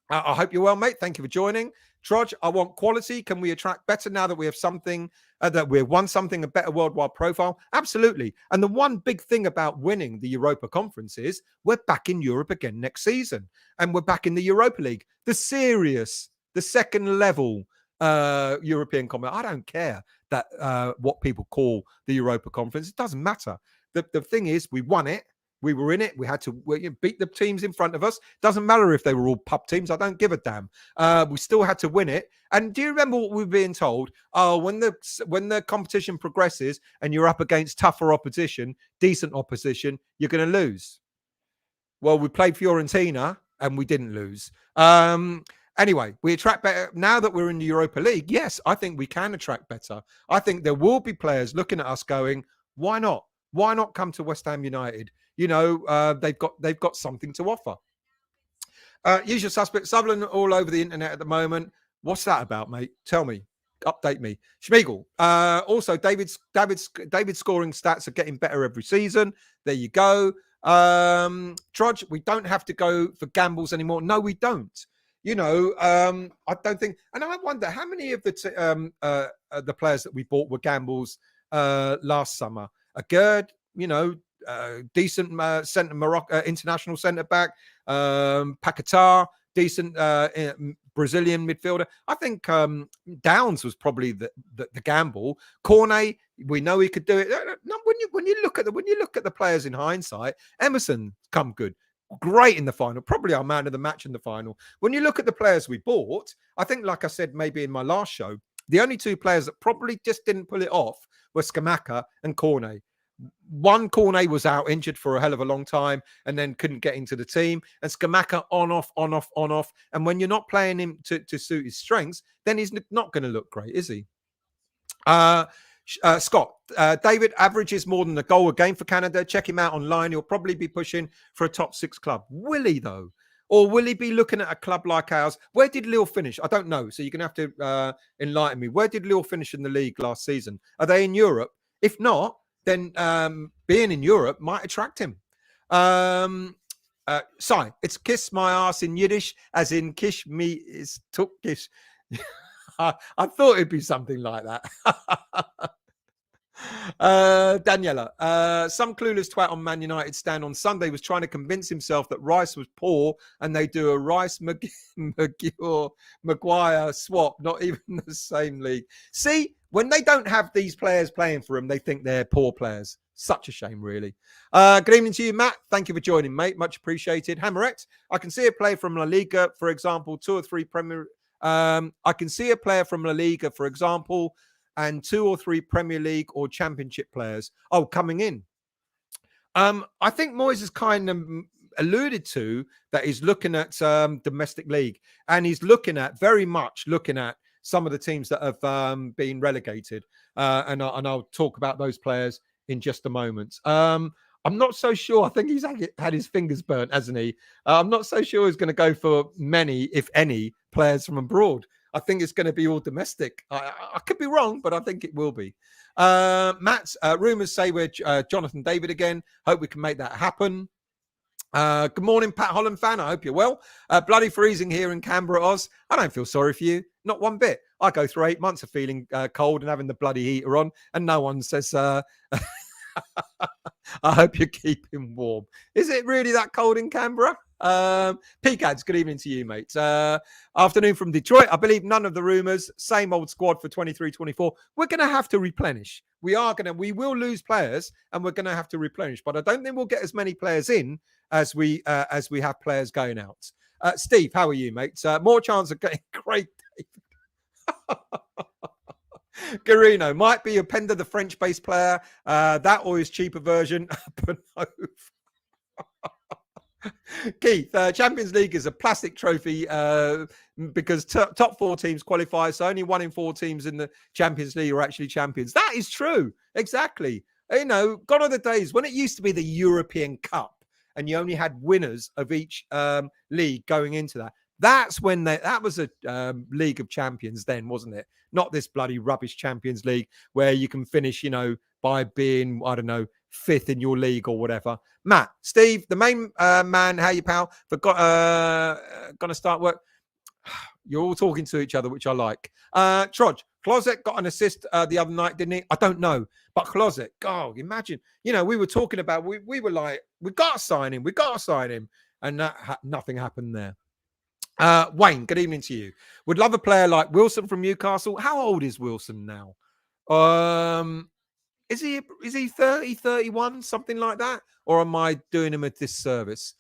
I hope you're well, mate. Thank you for joining. Troj, I want quality. Can we attract better now that we have something, that we've won something, a better worldwide profile? Absolutely. And the one big thing about winning the Europa Conference is we're back in Europe again next season. And we're back in the Europa League, the second level European competition. I don't care that what people call the Europa Conference. It doesn't matter. The thing is, we won it. We were in it. We had to beat the teams in front of us. Doesn't matter if they were all pub teams. I don't give a damn. We still had to win it. And do you remember what we were being told? Oh, when the competition progresses and you're up against tougher opposition, decent opposition, you're going to lose. Well, we played Fiorentina and we didn't lose. Anyway, we attract better. Now that we're in the Europa League, yes, I think we can attract better. I think there will be players looking at us going, why not? Why not come to West Ham United? You know, they've got something to offer. Usual suspect, Sutherland all over the internet at the moment. What's that about, mate? Tell me. Update me. Schmiegel. Also, David's scoring stats are getting better every season. There you go. Trudge, we don't have to go for gambles anymore. No, we don't. You know, I don't think. And I wonder how many of the players that we bought were gambles last summer. A Gerd, you know, decent international centre back, Paquetá, decent Brazilian midfielder. I think Downs was probably the gamble. Cornet, we know he could do it. No, when you look at the players in hindsight, Emerson come good. Great in the final, probably our man of the match in the final. When you look at the players we bought, I think, like I said, maybe in my last show, the only two players that probably just didn't pull it off were Scamacca and Cornet. One, Cornet was out injured for a hell of a long time and then couldn't get into the team. And Scamacca on, off, on, off, on, off. And when you're not playing him to suit his strengths, then he's not going to look great, is he? Scott, David averages more than a goal a game for Canada. Check him out online. He'll probably be pushing for a top 6 club. Will he, though? Or will he be looking at a club like ours? Where did Lille finish? I don't know. So you're going to have to enlighten me. Where did Lille finish in the league last season? Are they in Europe? If not, then being in Europe might attract him. Sai, it's kiss my ass in Yiddish, as in kiss me is took kiss. I thought it'd be something like that. Daniela, some clueless twat on Man United stand on Sunday was trying to convince himself that Rice was poor and they do a Rice Maguire swap, not even the same league. See, when they don't have these players playing for them, they think they're poor players. Such a shame, really. Good evening to you, Matt. Thank you for joining, mate. Much appreciated. Hammerette, I can see a player from La Liga, for example, 2 or 3 Premier. I can see a player from La Liga, for example, and 2 or 3 Premier League or Championship players. Coming in. I think Moyes has kind of alluded to that he's looking at domestic league, and he's very much looking at some of the teams that have been relegated. And I'll talk about those players in just a moment. I'm not so sure. I think he's had his fingers burnt, hasn't he? I'm not so sure he's going to go for many, if any, players from abroad. I think it's going to be all domestic. I could be wrong, but I think it will be. Matt, rumours say we're Jonathan David again. Hope we can make that happen. Good morning, Pat Holland fan. I hope you're well. Bloody freezing here in Canberra, Oz. I don't feel sorry for you. Not one bit. I go through 8 months of feeling cold and having the bloody heater on, and no one says... I hope you're keeping warm. Is it really that cold in Canberra? Peacads, good evening to you, mate. Afternoon from Detroit. I believe none of the rumours. Same old squad for 23-24. We're going to have to replenish. We will lose players, and we're going to have to replenish. But I don't think we'll get as many players in as we have players going out. Steve, how are you, mate? More chance of getting great. Garino might be a Penda, the French-based player. That or his cheaper version. Keith, Champions League is a plastic trophy because top 4 teams qualify. So only 1 in 4 teams in the Champions League are actually champions. That is true. Exactly. Gone are the days when it used to be the European Cup and you only had winners of each league going into that. That's when that was a League of Champions then, wasn't it? Not this bloody rubbish Champions League where you can finish, by being, I don't know, 5th in your league or whatever. Matt, Steve, the main man, how you, pal? Gonna start work. You're all talking to each other, which I like. Trudge, Closet got an assist the other night, didn't he? I don't know. But Closet, God, imagine. We were talking about, we were like, we got to sign him. And nothing happened there. Wayne, good evening to you. Would love a player like Wilson from Newcastle. How old is Wilson now? Is he 30, 31, something like that? Or am I doing him a disservice?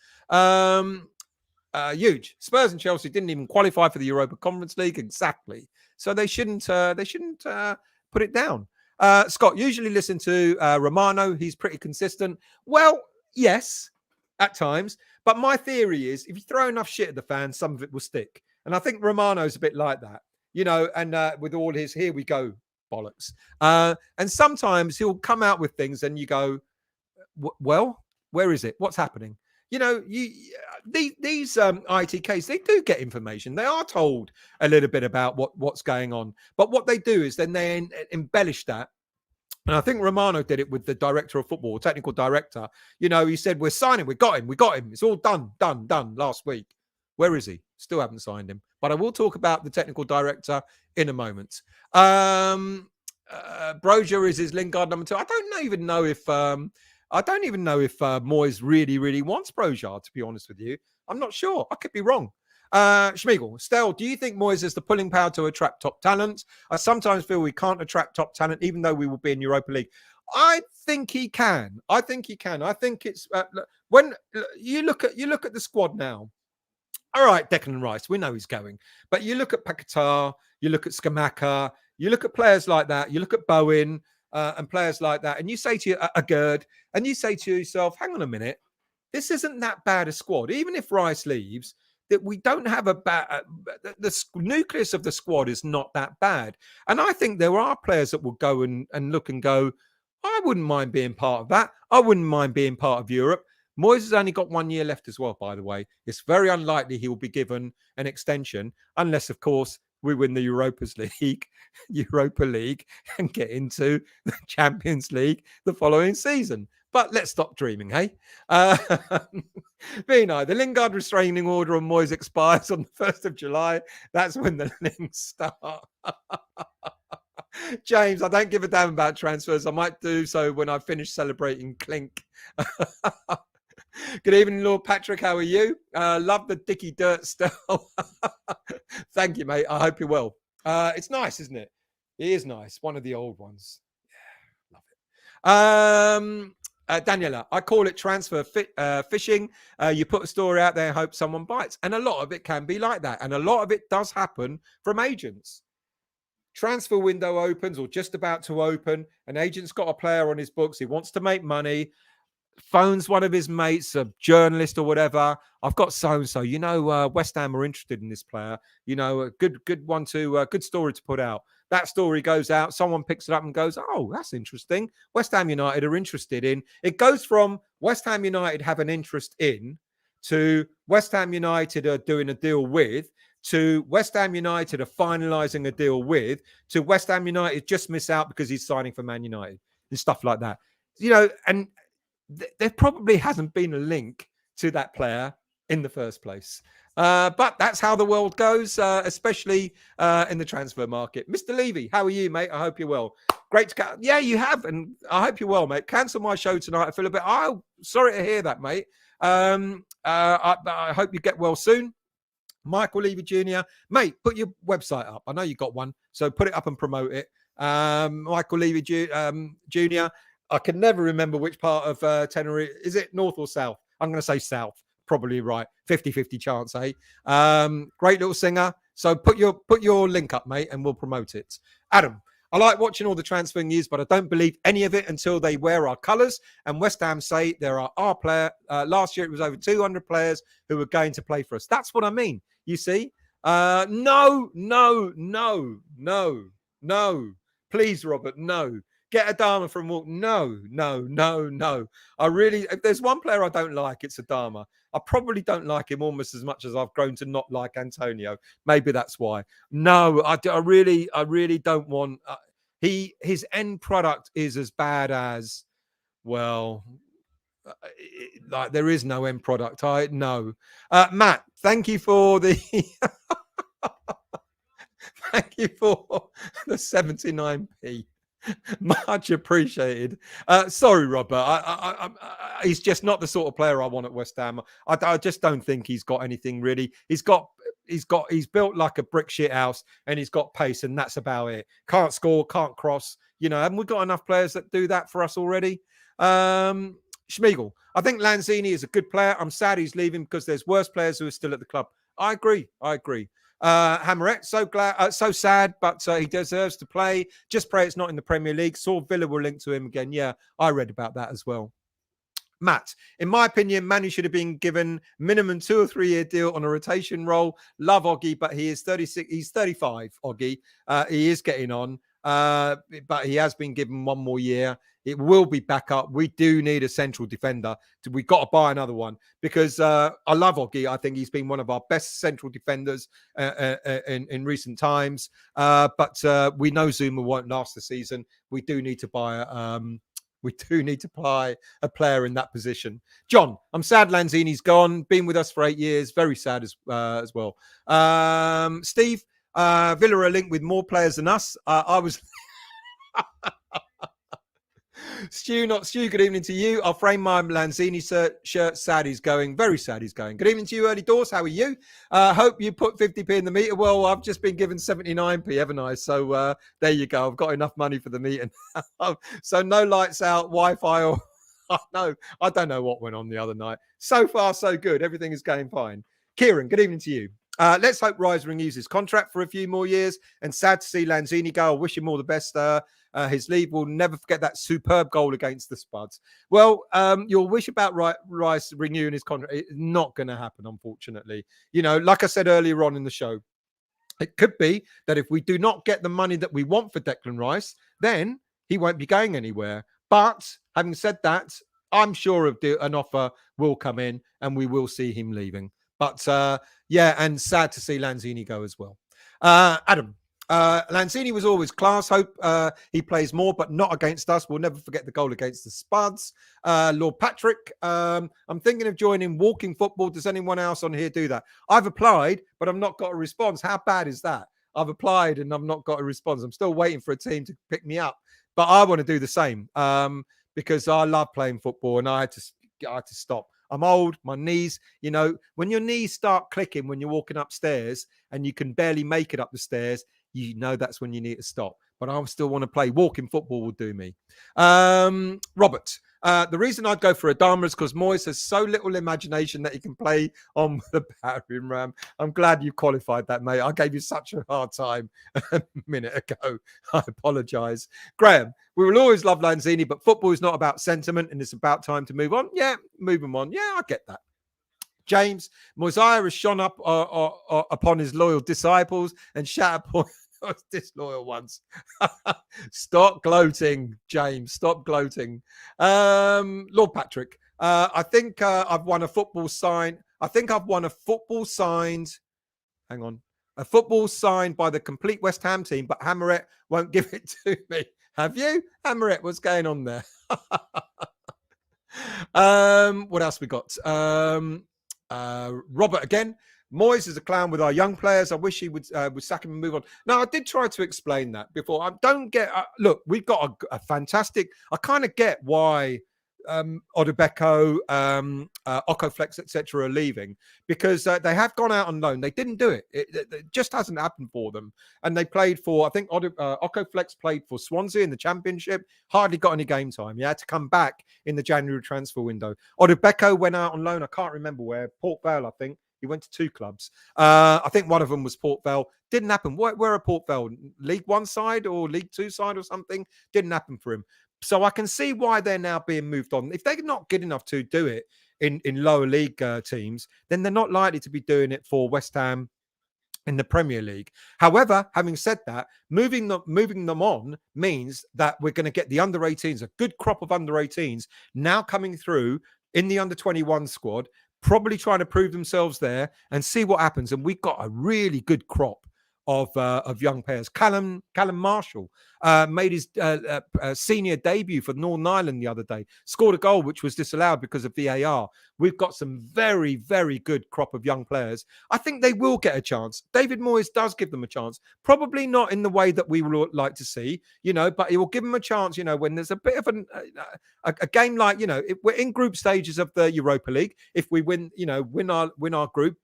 Huge. Spurs and Chelsea didn't even qualify for the Europa Conference League. Exactly. So they shouldn't put it down. Scott, usually listen to Romano. He's pretty consistent. Well, yes, at times. But my theory is if you throw enough shit at the fans, some of it will stick. And I think Romano's a bit like that, and with all his here we go bollocks. And sometimes he'll come out with things and you go, well, where is it? What's happening? These ITKs, they do get information. They are told a little bit about what's going on. But what they do is then they embellish that. And I think Romano did it with the director of football, technical director. He said, we're signing. We got him. It's all done last week. Where is he? Still haven't signed him. But I will talk about the technical director in a moment. Brozier is his Lingard number 2. I don't even know if Moyes really, really wants Brozier, to be honest with you. I'm not sure. I could be wrong. Schmiegel, Stell, do you think Moyes has the pulling power to attract top talent? I sometimes feel we can't attract top talent, even though we will be in Europa League. I think he can. I think it's when you look at the squad now. All right, Declan Rice, we know he's going, but you look at Paquetá, you look at Skamaka, you look at players like that, you look at Bowen and players like that, and you say to you a Gerd, and you say to yourself, hang on a minute, this isn't that bad a squad. Even if Rice leaves, that we don't have a bad. The nucleus of the squad is not that bad, and I think there are players that will go and look and go, I wouldn't mind being part of that. I wouldn't mind being part of Europe. Moyes has only got 1 year left as well, by the way. It's very unlikely he will be given an extension, unless, of course, we win the Europa League, and get into the Champions League the following season. But let's stop dreaming, hey? Vino, the Lingard restraining order on Moyes expires on the 1st of July. That's when the links start. James, I don't give a damn about transfers. I might do so when I finish celebrating Clink. Good evening, Lord Patrick. How are you? Love the Dicky Dirt style. Thank you, mate. I hope you're well. It's nice, isn't it? It is nice. One of the old ones. Yeah, love it. Daniela, I call it transfer fishing. You put a story out there and hope someone bites. And a lot of it can be like that. And a lot of it does happen from agents. Transfer window opens or just about to open. An agent's got a player on his books. He wants to make money. Phones one of his mates, a journalist or whatever. I've got so-and-so. West Ham are interested in this player. A good one to, good story to put out. That story goes out. Someone picks it up and goes, oh, that's interesting. West Ham United are interested in. It goes from West Ham United have an interest in to West Ham United are doing a deal with to West Ham United are finalising a deal with to West Ham United just miss out because he's signing for Man United and stuff like that. And there probably hasn't been a link to that player in the first place. But that's how the world goes, especially in the transfer market. Mr. Levy, how are you, mate? I hope you're well. Great to yeah, you have, and I hope you're well, mate. Cancel my show tonight. I feel a bit. Oh, sorry to hear that, mate. I hope you get well soon. Michael Levy Jr., mate, put your website up. I know you got one, so put it up and promote it. Michael Levy Jr., I can never remember which part of Tenerife. Is it north or south? I'm going to say south. Probably right. 50-50 chance, eh? Great little singer. So put your link up, mate, and we'll promote it. Adam, I like watching all the transfer news, but I don't believe any of it until they wear our colours. And West Ham say there are our player. Last year, it was over 200 players who were going to play for us. That's what I mean. You see? No. Please, Robert, no. Get Adama from Walk. No. If there's one player I don't like, it's Adama. I probably don't like him almost as much as I've grown to not like Antonio. Maybe that's why. No, I really don't want. His end product is as bad as, well, like there is no end product. Matt, thank you for the. Thank you for the 79p. Much appreciated. Sorry, Robert. He's just not the sort of player I want at West Ham. I just don't think he's got anything really. He's built like a brick shit house, and he's got pace, and that's about it. Can't score, can't cross. Haven't we got enough players that do that for us already? Schmiegel, I think Lanzini is a good player. I'm sad he's leaving because there's worse players who are still at the club. I agree. Hammerette, so sad, but he deserves to play. Just pray it's not in the Premier League. Saw Villa will link to him again. Yeah, I read about that as well. Matt, in my opinion, Manu should have been given minimum 2 or 3 year deal on a rotation role. Love Oggy, but he is 36. He's 35, Oggy. He is getting on, but he has been given 1 more year. It will be back up. We do need a central defender. We've got to buy another one because I love Oggy. I think he's been one of our best central defenders in recent times. But we know Zuma won't last the season. We do need to buy a player in that position. John, I'm sad Lanzini's gone. Been with us for 8 years. Very sad as well. Steve, Villa are linked with more players than us. I was... Stu, not Stu. Good evening to you. I'll frame my Lanzini shirt. Sad he's going. Very sad he's going. Good evening to you, early doors. How are you? Hope you put 50p in the meter. Well, I've just been given 79p, haven't I? So there you go. I've got enough money for the meeting. So no lights out, Wi-Fi, or no, I don't know what went on the other night. So far, so good. Everything is going fine. Kieran, good evening to you. Let's hope Rice renews his contract for a few more years. And sad to see Lanzini go. I wish him all the best. His leave will never forget that superb goal against the Spuds. Well, your wish about Rice renewing his contract is not going to happen, unfortunately. You know, like I said earlier on in the show, it could be that if we do not get the money that we want for Declan Rice, then he won't be going anywhere. But having said that, I'm sure an offer will come in and we will see him leaving. But yeah, and sad to see Lanzini go as well. Adam, Lanzini was always class. Hope he plays more, but not against us. We'll never forget the goal against the Spuds. Lord Patrick, I'm thinking of joining walking football. Does anyone else on here do that? I've applied, but I've not got a response. How bad is that? I've applied and I've not got a response. I'm still waiting for a team to pick me up, but I want to do the same because I love playing football and I had to stop. I'm old, my knees, you know, when your knees start clicking when you're walking upstairs and you can barely make it up the stairs, you know that's when you need to stop. But I still want to play. Walking football will do me. Robert, the reason I'd go for Adama is because Moyes has so little imagination that he can play on the battering ram. I'm glad you qualified that, mate. I gave you such a hard time a minute ago. I apologise. Graham, we will always love Lanzini, but football is not about sentiment and it's about time to move on. Yeah, move him on. Yeah, I get that. James, Mosiah has shone up upon his loyal disciples and shat upon disloyal ones. Stop gloating, James. Stop gloating. Lord Patrick, I think I've won a football sign. I think I've won a football signed. Hang on. A football signed by the complete West Ham team, but Hammerett won't give it to me. Have you? Hammerett, what's going on there? What else we got? Robert again. Moyes is a clown with our young players. I wish he would sack him and move on. Now, I did try to explain that before. I don't get... look, we've got a fantastic... I kind of get why Odubeko, Okoflex, etc. are leaving because they have gone out on loan. They didn't do it. It just hasn't happened for them. And they played for, I think Okoflex played for Swansea in the Championship, hardly got any game time. He had to come back in the January transfer window. Odubeko went out on loan. I can't remember where. Port Vale, I think. He went to 2 clubs. I think one of them was Port Vale. Didn't happen. Where are Port Vale? League 1 side or League 2 side or something? Didn't happen for him. So I can see why they're now being moved on. If they're not good enough to do it in lower league teams, then they're not likely to be doing it for West Ham in the Premier League. However, having said that, moving them on means that we're going to get the under-18s, a good crop of under-18s now coming through in the under-21 squad, probably trying to prove themselves there and see what happens. And we've got a really good crop of young players. Callum Marshall made his senior debut for Northern Ireland the other day. Scored a goal which was disallowed because of VAR. We've got some very, very good crop of young players. I think they will get a chance. David Moyes does give them a chance. Probably not in the way that we would like to see, you know, but he will give them a chance, you know, when there's a bit of a game like, you know, if we're in group stages of the Europa League. If we win, you know, win our group,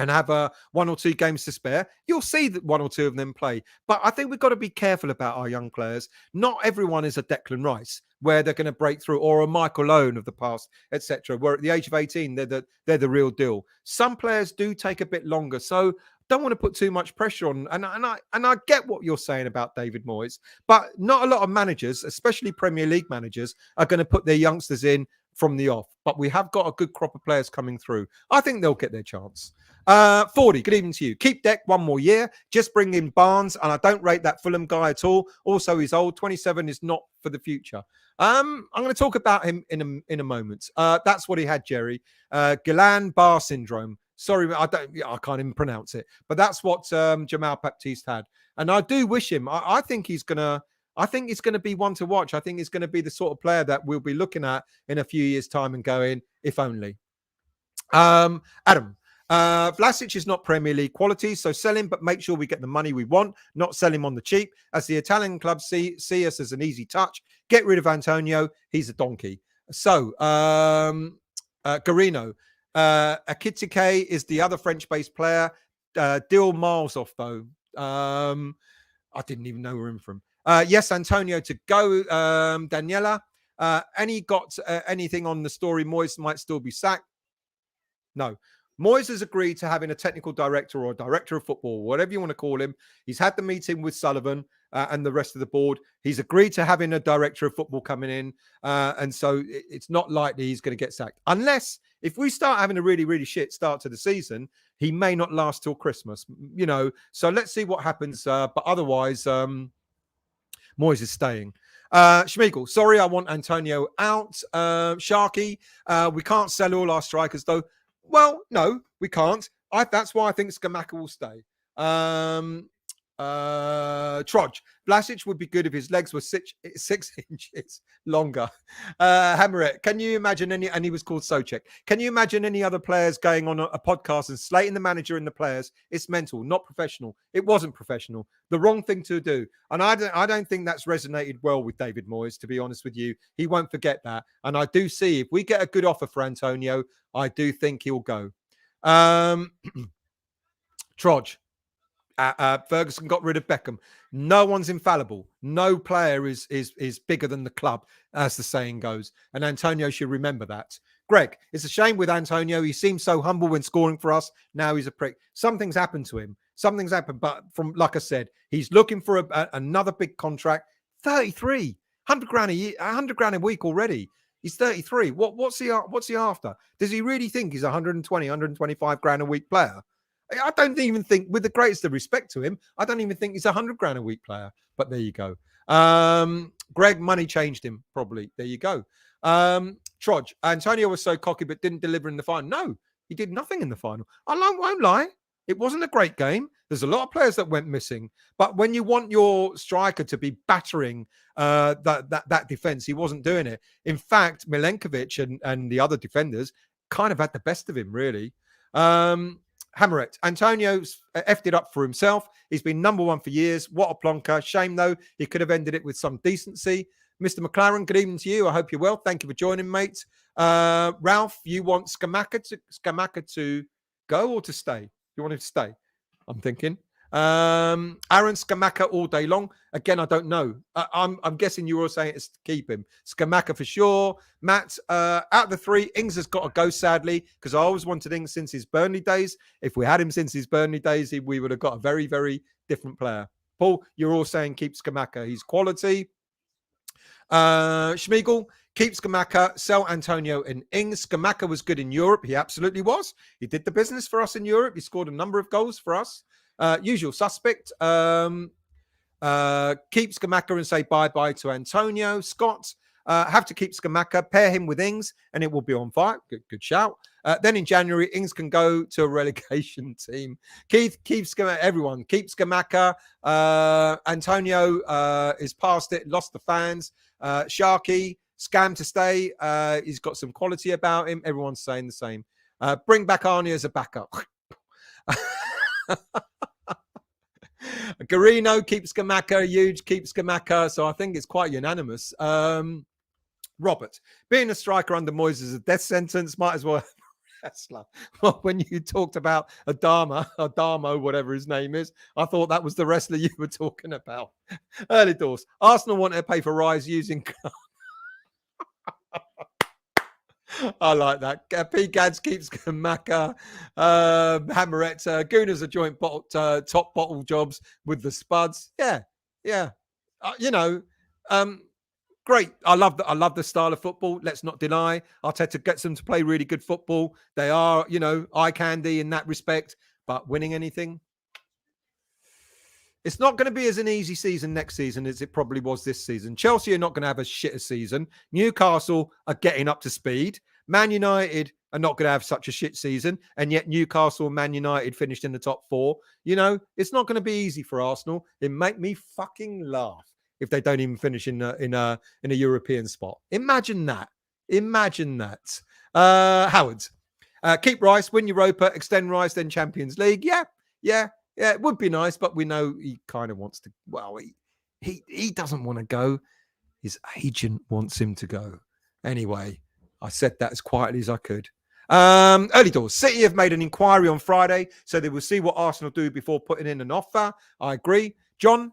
and have 1 or 2 games to spare, you'll see that 1 or 2 of them play. But I think we've got to be careful about our young players. Not everyone is a Declan Rice, where they're going to break through, or a Michael Owen of the past, etc. Where at the age of 18, they're the real deal. Some players do take a bit longer, so don't want to put too much pressure on. And I get what you're saying about David Moyes, but not a lot of managers, especially Premier League managers, are going to put their youngsters in from the off. But we have got a good crop of players coming through. I think they'll get their chance. 40, good evening to you. Keep Deck 1 more year. Just bring in Barnes, and I don't rate that Fulham guy at all. Also, he's old. 27 is not for the future. I'm going to talk about him in a moment. That's what he had, Jerry. Guillain-Barré syndrome. Sorry, I can't even pronounce it. But that's what Jamal Baptiste had. And I do wish him. I think he's going to be one to watch. I think he's going to be the sort of player that we'll be looking at in a few years' time and going, if only. Adam, Vlasic is not Premier League quality, so sell him, but make sure we get the money we want, not sell him on the cheap. As the Italian clubs see us as an easy touch, get rid of Antonio. He's a donkey. So, Garino. Akitike is the other French-based player. Deal miles off, though. I didn't even know where I'm from. Yes, Antonio to go. Daniela. Any got anything on the story? Moyes might still be sacked. No. Moyes has agreed to having a technical director or a director of football, whatever you want to call him. He's had the meeting with Sullivan and the rest of the board. He's agreed to having a director of football coming in. And so it's not likely he's going to get sacked. Unless if we start having a really, really shit start to the season, he may not last till Christmas, you know. So let's see what happens. But otherwise, Moyes is staying. Schmeigel, sorry, I want Antonio out. Sharky, we can't sell all our strikers, though. Well, no, we can't. That's why I think Scamacca will stay. Trudge. Vlasic would be good if his legs were 6 inches longer. Hammeret, can you imagine any, and he was called Socek. Can you imagine any other players going on a podcast and slating the manager and the players? It's mental, not professional. It wasn't professional. The wrong thing to do. And I don't think that's resonated well with David Moyes, to be honest with you. He won't forget that. And I do see if we get a good offer for Antonio, I do think he'll go. Trudge. Ferguson got rid of Beckham. No one's infallible. No player is bigger than the club, as the saying goes. And Antonio should remember that. Greg, it's a shame with Antonio. He seemed so humble when scoring for us. Now he's a prick. Something's happened to him. Something's happened. But from like I said, he's looking for another big contract. 33, 100 grand a year, 100 grand a week already. He's 33. What's he after? Does he really think he's 120, 125 grand a week player? I don't even think, with the greatest of respect to him, I don't even think he's 100 grand a week player. But there you go. Greg, money changed him, probably. There you go. Trudge, Antonio was so cocky but didn't deliver in the final. No, he did nothing in the final. I won't lie. It wasn't a great game. There's a lot of players that went missing. But when you want your striker to be battering that defense, he wasn't doing it. In fact, Milenkovic and the other defenders kind of had the best of him, really. Hammeret, Antonio's effed it up for himself. He's been number one for years. What a plonker. Shame, though. He could have ended it with some decency. Mr. McLaren, good evening to you. I hope you're well. Thank you for joining, mate. Ralph, you want Scamacca to go or to stay? You want him to stay? I'm thinking. Aaron Scamacca all day long. Again, I don't know. I'm guessing you're all saying it's to keep him. Scamacca for sure. Matt, out of the three, Ings has got to go, sadly, because I always wanted Ings since his Burnley days. If we had him since his Burnley days, we would have got a very, very different player. Paul, you're all saying keep Scamacca. He's quality. Schmeigel, keep Scamacca, sell Antonio and Ings. Scamacca was good in Europe. He absolutely was. He did the business for us in Europe. He scored a number of goals for us. Usual suspect. Keep Scamacca and say bye-bye to Antonio. Scott, have to keep Scamacca, pair him with Ings, and it will be on fire. Good shout. Then in January, Ings can go to a relegation team. Keith, keep Scamacca. Everyone, keep Scamacca. Antonio is past it, lost the fans. Sharky, scam to stay. He's got some quality about him. Everyone's saying the same. Bring back Arnie as a backup. Garino keeps Scamacca, huge keeps Scamacca, so I think it's quite unanimous. Robert, being a striker under Moyes is a death sentence. Might as well wrestler. Well, when you talked about Adamo, whatever his name is, I thought that was the wrestler you were talking about. Early doors. Arsenal wanted to pay for Rise using. I like that. P. Gads keeps Scamacca. Hammerette. Gooner's a joint top bottle jobs with the Spuds. Yeah. Great. I love the style of football. Let's not deny. Arteta gets them to play really good football. They are, eye candy in that respect. But winning anything, it's not going to be as an easy season next season as it probably was this season. Chelsea are not going to have a shitter season. Newcastle are getting up to speed. Man United are not going to have such a shit season. And yet Newcastle and Man United finished in the top four. It's not going to be easy for Arsenal. It make me fucking laugh if they don't even finish in a European spot. Imagine that. Howard. Keep Rice, win Europa, extend Rice, then Champions League. Yeah. It would be nice, but we know he kind of wants to. Well, he doesn't want to go. His agent wants him to go. Anyway, I said that as quietly as I could. Early doors. City have made an inquiry on Friday, so they will see what Arsenal do before putting in an offer. I agree. John,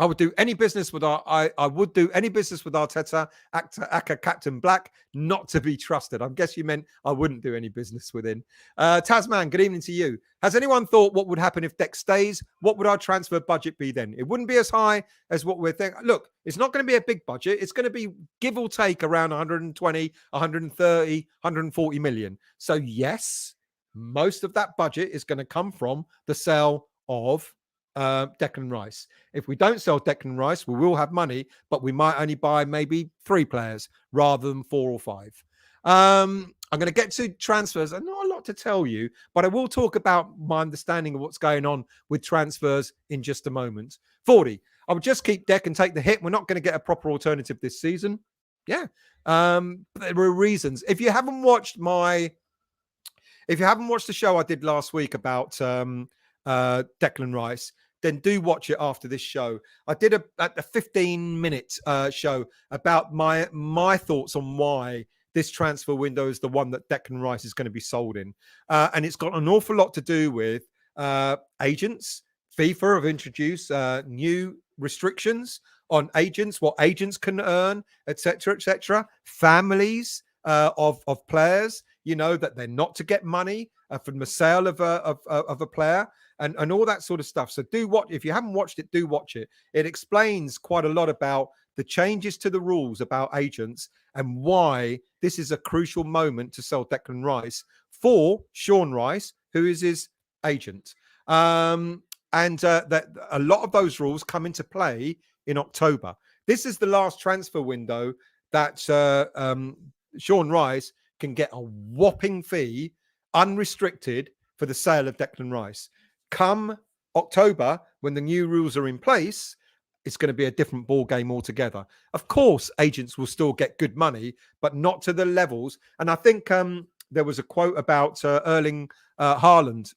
I would do any business with I would do any business with Arteta, Aka Captain Black, not to be trusted. I guess you meant I wouldn't do any business with him. Tasman, good evening to you. Has anyone thought what would happen if Deck stays? What would our transfer budget be then? It wouldn't be as high as what we're thinking. Look, it's not going to be a big budget. It's going to be give or take around 120, 130, 140 million. So yes, most of that budget is going to come from the sale of Declan Rice. If we don't sell Declan Rice, we will have money, but we might only buy maybe 3 players rather than 4 or 5. I'm going to get to transfers. And not a lot to tell you, but I will talk about my understanding of what's going on with transfers in just a moment. 40. I would just keep Deck and take the hit. We're not going to get a proper alternative this season. Yeah. There are reasons. If you haven't watched the show I did last week about Declan Rice, then do watch it after this show. I did a 15-minute show about my thoughts on why this transfer window is the one that Declan Rice is going to be sold in. And it's got an awful lot to do with agents. FIFA have introduced new restrictions on agents, what agents can earn, etc. Families of players, that they're not to get money from the sale of a player. And all that sort of stuff. So do watch. If you haven't watched it, do watch it. It explains quite a lot about the changes to the rules about agents and why this is a crucial moment to sell Declan Rice for Sean Rice, who is his agent. That a lot of those rules come into play in October. This is the last transfer window that Sean Rice can get a whopping fee, unrestricted, for the sale of Declan Rice. Come October, when the new rules are in place, it's going to be a different ball game altogether. Of course, agents will still get good money, but not to the levels. And I think there was a quote about Erling Haaland.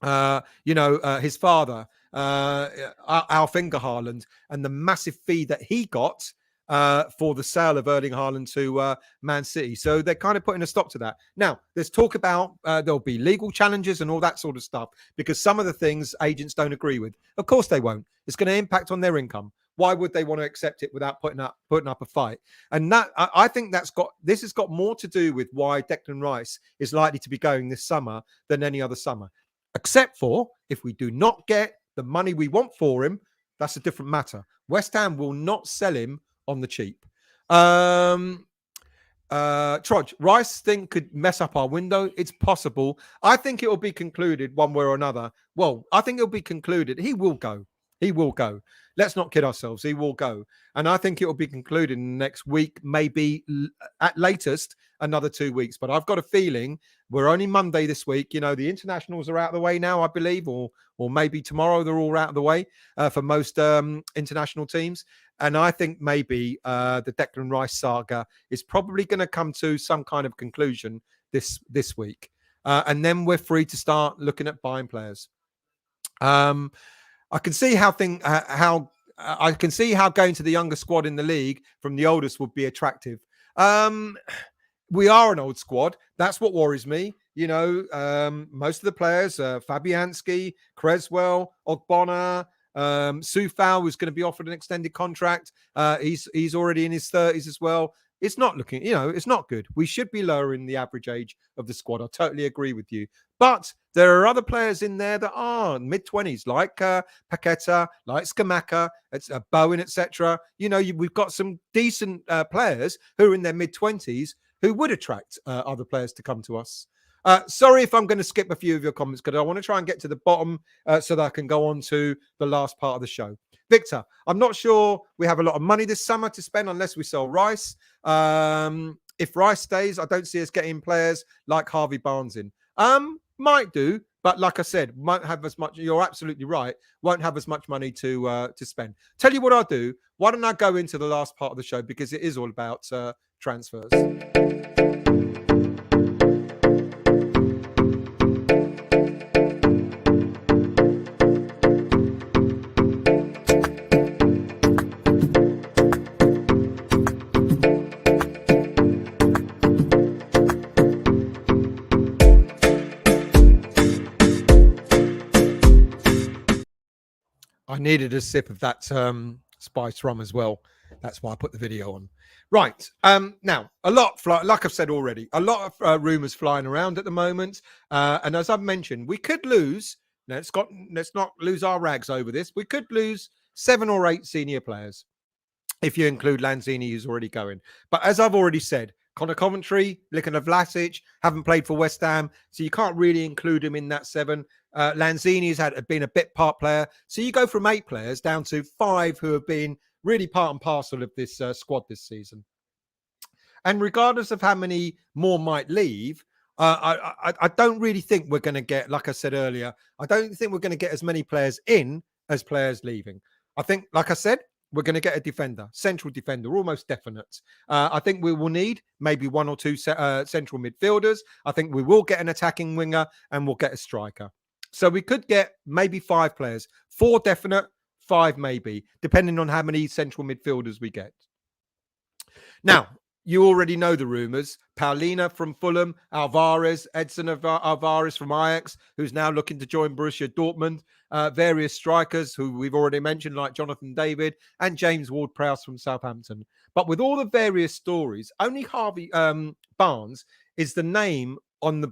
His father, Alf-Inge Haaland, and the massive fee that he got for the sale of Erling Haaland to Man City. So they're kind of putting a stop to that. Now, there's talk about there'll be legal challenges and all that sort of stuff, because some of the things agents don't agree with. Of course they won't. It's going to impact on their income. Why would they want to accept it without putting up a fight? And that I think this has got more to do with why Declan Rice is likely to be going this summer than any other summer. Except for if we do not get the money we want for him, that's a different matter. West Ham will not sell him on the cheap. Trudge, Rice thing could mess up our window. It's possible. I think it will be concluded one way or another. Well, I think it'll be concluded. He will go. He will go. Let's not kid ourselves. He will go. And I think it will be concluded in the next week, maybe at latest another 2 weeks. But I've got a feeling we're only Monday this week. The internationals are out of the way now, I believe, or maybe tomorrow they're all out of the way for most international teams. And I think maybe the Declan Rice saga is probably going to come to some kind of conclusion this week. And then we're free to start looking at buying players. I can see how going to the younger squad in the league from the oldest would be attractive. We are an old squad. That's what worries me. Most of the players, Fabianski, Creswell, Ogbonna, Soufal, who's going to be offered an extended contract. He's already in his 30s as well. It's not looking, it's not good. We should be lowering the average age of the squad. I totally agree with you. But there are other players in there that are mid-20s, like Paqueta, like Scamacca, Bowen, etc. We've got some decent players who are in their mid-20s who would attract other players to come to us. Sorry if I'm going to skip a few of your comments, because I want to try and get to the bottom so that I can go on to the last part of the show. Victor, I'm not sure we have a lot of money this summer to spend unless we sell Rice. If Rice stays, I don't see us getting players like Harvey Barnes in. Might do, but like I said, won't have as much. You're absolutely right. Won't have as much money to spend. Tell you what I'll do. Why don't I go into the last part of the show, because it is all about transfers. I needed a sip of that spice rum as well. That's why I put the video on. Right. Now, a lot, like I've said already, a lot of rumors flying around at the moment. And as I've mentioned, we could lose. Let's not lose our rags over this. We could lose 7 or 8 senior players if you include Lanzini, who's already going. But as I've already said, Connor Coventry, Likan Vlasic haven't played for West Ham, so you can't really include him in that 7. Lanzini has been a bit part player, so you go from 8 players down to 5 who have been really part and parcel of this squad this season. And regardless of how many more might leave, I don't really think we're going to get, like I said earlier, I don't think we're going to get as many players in as players leaving. I think, like I said, we're going to get a defender, central defender, almost definite. I think we will need maybe 1 or 2 central midfielders. I think we will get an attacking winger and we'll get a striker. So we could get maybe 5 players, 4 definite, 5 maybe, depending on how many central midfielders we get. Now, you already know the rumours. Paulina from Fulham, Alvarez, Edson Alvarez from Ajax, who's now looking to join Borussia Dortmund, various strikers who we've already mentioned, like Jonathan David and James Ward-Prowse from Southampton. But with all the various stories, only Harvey Barnes is the name on the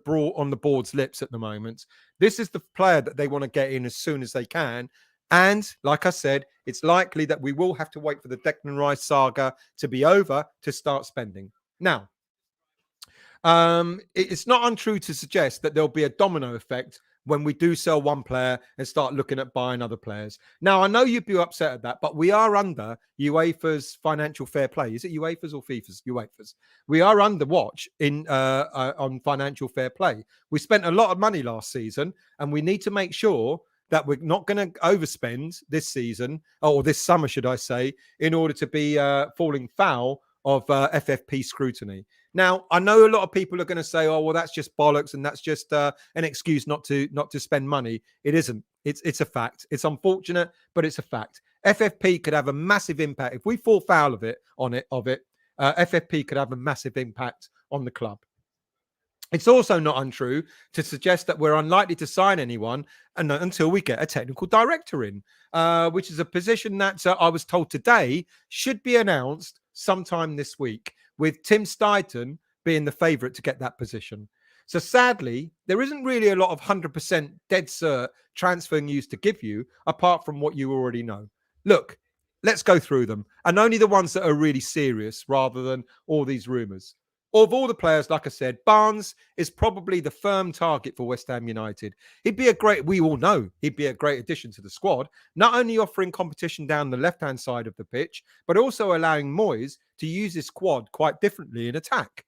board's lips at the moment. This is the player that they want to get in as soon as they can. And like I said, it's likely that we will have to wait for the Declan Rice saga to be over to start spending. Now, it's not untrue to suggest that there'll be a domino effect when we do sell one player and start looking at buying other players. Now, I know you'd be upset at that, but we are under UEFA's financial fair play. Is it UEFA's or FIFA's? UEFA's. We are under watch on financial fair play. We spent a lot of money last season, and we need to make sure that we're not going to overspend this season, or this summer, should I say, in order to be falling foul of FFP scrutiny. Now, I know a lot of people are going to say, "Oh, well, that's just bollocks, and that's just an excuse not to spend money." It isn't. It's a fact. It's unfortunate, but it's a fact. FFP could have a massive impact if we fall foul of it. FFP could have a massive impact on the club. It's also not untrue to suggest that we're unlikely to sign anyone until we get a technical director in, which is a position that I was told today should be announced sometime this week, with Tim Steidten being the favourite to get that position. So sadly, there isn't really a lot of 100% dead cert transfer news to give you, apart from what you already know. Look, let's go through them, and only the ones that are really serious rather than all these rumours. Of all the players, like I said, Barnes is probably the firm target for West Ham United. We all know he'd be a great addition to the squad, not only offering competition down the left-hand side of the pitch, but also allowing Moyes to use his squad quite differently in attack.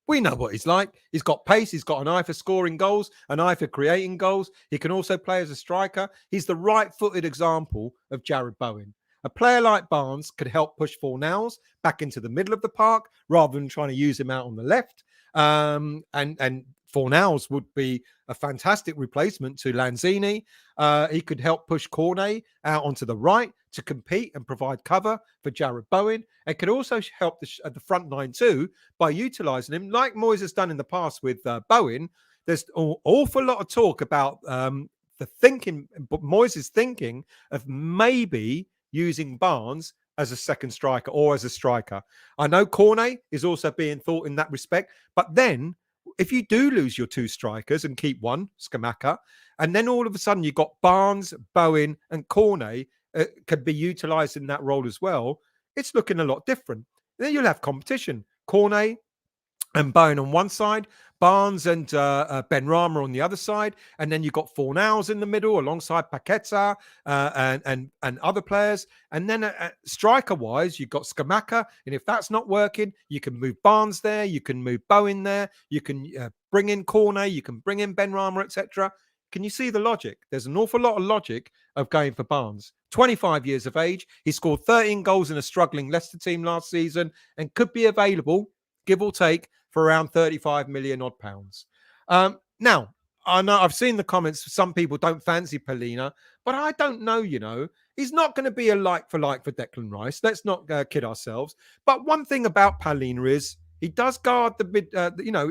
We know what he's like. He's got pace. He's got an eye for scoring goals, an eye for creating goals. He can also play as a striker. He's the right-footed example of Jared Bowen. A player like Barnes could help push Fornals back into the middle of the park rather than trying to use him out on the left. And Fornals would be a fantastic replacement to Lanzini. He could help push Cornet out onto the right to compete and provide cover for Jared Bowen. It could also help the front line too by utilising him like Moyes has done in the past with Bowen. There's an awful lot of talk about Moyes' thinking of maybe using Barnes as a second striker or as a striker. I know Cornet is also being thought in that respect, but then if you do lose your 2 strikers and keep one, Scamacca, and then all of a sudden you've got Barnes, Bowen and Cornet could be utilised in that role as well, it's looking a lot different. Then you'll have competition. Cornet and Bowen on one side, Barnes and Ben Rama on the other side, and then you've got Fornals in the middle alongside Paqueta and other players. And then striker-wise, you've got Scamacca, and if that's not working, you can move Barnes there, you can move Bowen there, you can bring in Cornet, you can bring in Ben Rama, etc. Can you see the logic? There's an awful lot of logic of going for Barnes. 25 years of age, he scored 13 goals in a struggling Leicester team last season and could be available, give or take, for around 35 million odd pounds. Now, I know I've seen the comments. Some people don't fancy Paulina, but I don't know, He's not going to be a like for Declan Rice. Let's not kid ourselves. But one thing about Paulina is he does guard the mid,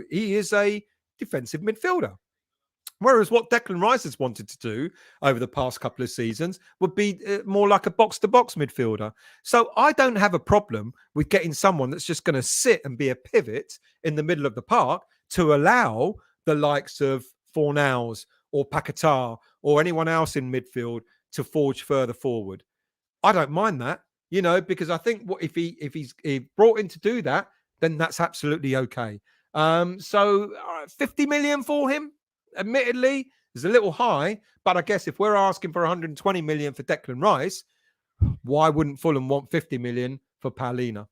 he is a defensive midfielder. Whereas what Declan Rice has wanted to do over the past couple of seasons would be more like a box-to-box midfielder. So I don't have a problem with getting someone that's just going to sit and be a pivot in the middle of the park to allow the likes of Fornals or Paquetá or anyone else in midfield to forge further forward. I don't mind that, because I think if he's brought in to do that, then that's absolutely okay. So 50 million for him, admittedly, is a little high, but I guess if we're asking for 120 million for Declan Rice, why wouldn't Fulham want 50 million for Paulina?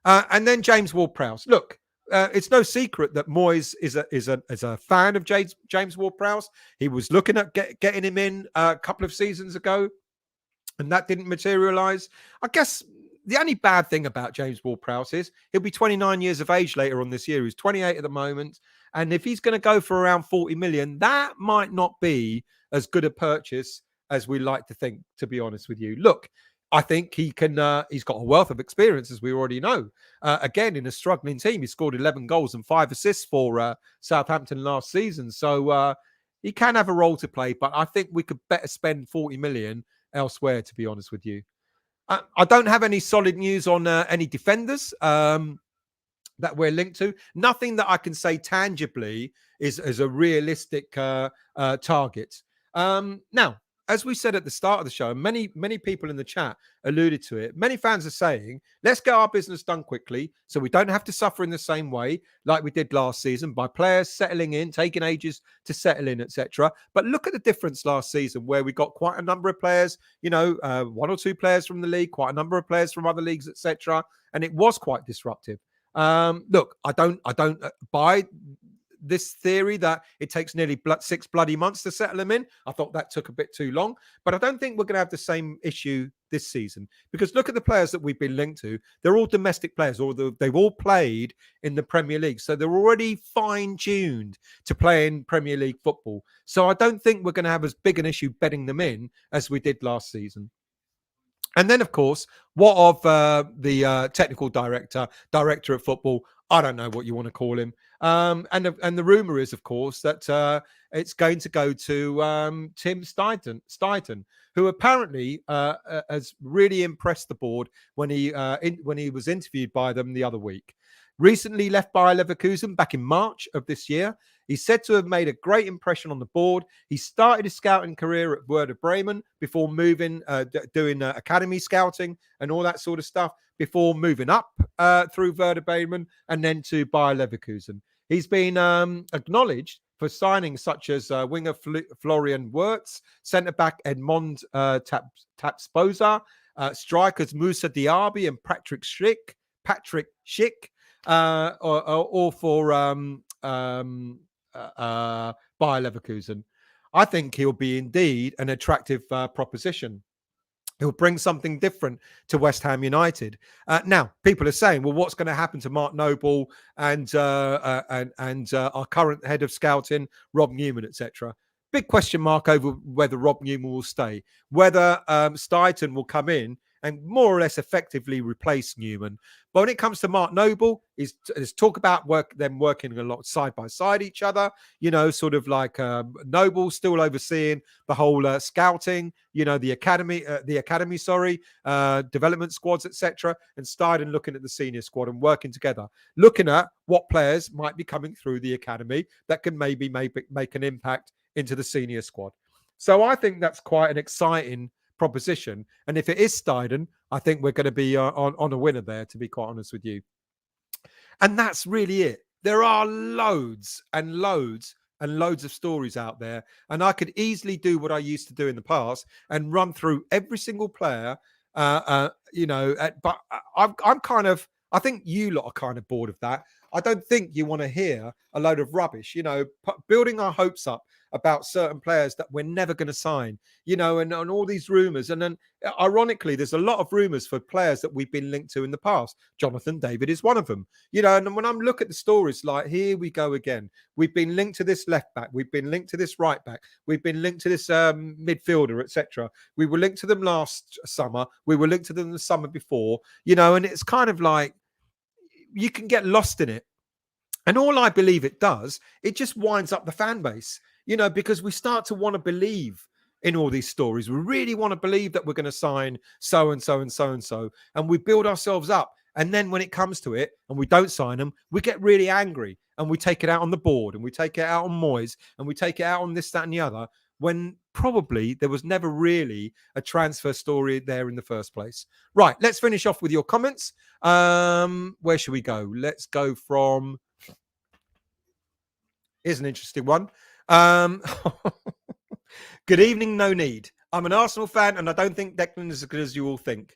And then James Ward-Prowse. Look, it's no secret that Moyes is a fan of James Ward-Prowse. He was looking at getting him in a couple of seasons ago, and that didn't materialize. I guess the only bad thing about James Ward-Prowse is he'll be 29 years of age later on this year. He's 28 at the moment. And if he's going to go for around 40 million, that might not be as good a purchase as we like to think, to be honest with you. Look, I think he can. He's got a wealth of experience, as we already know. Again, in a struggling team, he scored 11 goals and 5 assists for Southampton last season. So he can have a role to play, but I think we could better spend 40 million elsewhere, to be honest with you. I don't have any solid news on any defenders that we're linked to. Nothing that I can say tangibly is a realistic target. Now, as we said at the start of the show, many people in the chat alluded to it. Many fans are saying, let's get our business done quickly so we don't have to suffer in the same way like we did last season by players settling in, taking ages to settle in, etc. But look at the difference last season where we got quite a number of players, one or two players from the league, quite a number of players from other leagues, etc. And it was quite disruptive. Look, I don't buy this theory that it takes nearly 6 bloody months to settle them in. I thought that took a bit too long, but I don't think we're going to have the same issue this season, because look at the players that we've been linked to. They're all domestic players, or they've all played in the Premier League. So they're already fine-tuned to play in Premier League football. So I don't think we're going to have as big an issue bedding them in as we did last season. And then, of course, what of the technical director of football? I don't know what you want to call him. And the rumor is, of course, that it's going to go to Tim Steidten, who apparently has really impressed the board when he was interviewed by them the other week. Recently left Bayer Leverkusen back in March of this year. He's said to have made a great impression on the board. He started his scouting career at Werder Bremen before moving, doing academy scouting and all that sort of stuff, before moving up through Werder Bremen and then to Bayer Leverkusen. He's been acknowledged for signings such as winger Florian Wirtz, centre-back Edmond Tapspoza, strikers Moussa Diaby and Patrick Schick, or for Bayer Leverkusen. I think he'll be indeed an attractive proposition. He'll bring something different to West Ham United. Now, people are saying, well, what's going to happen to Mark Noble and our current head of scouting, Rob Newman, etc.? Big question mark over whether Rob Newman will stay, whether Steidten will come in and more or less effectively replace Newman. But when it comes to Mark Noble, there's talk about them working a lot side by side each other, sort of like Noble still overseeing the whole scouting, the academy, development squads, etc. And Steidten looking at the senior squad and working together, looking at what players might be coming through the academy that can maybe make an impact into the senior squad. So I think that's quite an exciting proposition. And if it is Steidten, I think we're going to be on a winner there, to be quite honest with you. And that's really it. There are loads and loads and loads of stories out there. And I could easily do what I used to do in the past and run through every single player, but I think you lot are kind of bored of that. I don't think you want to hear a load of rubbish, building our hopes up about certain players that we're never going to sign, and all these rumors. And then ironically, there's a lot of rumors for players that we've been linked to in the past. Jonathan David is one of them, and when I'm looking at the stories, like, here we go again. We've been linked to this left back. We've been linked to this right back. We've been linked to this midfielder, etc. We were linked to them last summer. We were linked to them the summer before, and it's kind of like, you can get lost in it. And all I believe it does, it just winds up the fan base. because we start to want to believe in all these stories. We really want to believe that we're going to sign so and so and so and so, and we build ourselves up. And then when it comes to it and we don't sign them, we get really angry and we take it out on the board and we take it out on Moyes and we take it out on this, that, and the other, when probably there was never really a transfer story there in the first place. Right, let's finish off with your comments. Where should we go? Let's go from... Here's an interesting one. Good evening, no need. I'm an Arsenal fan and I don't think Declan is as good as you all think.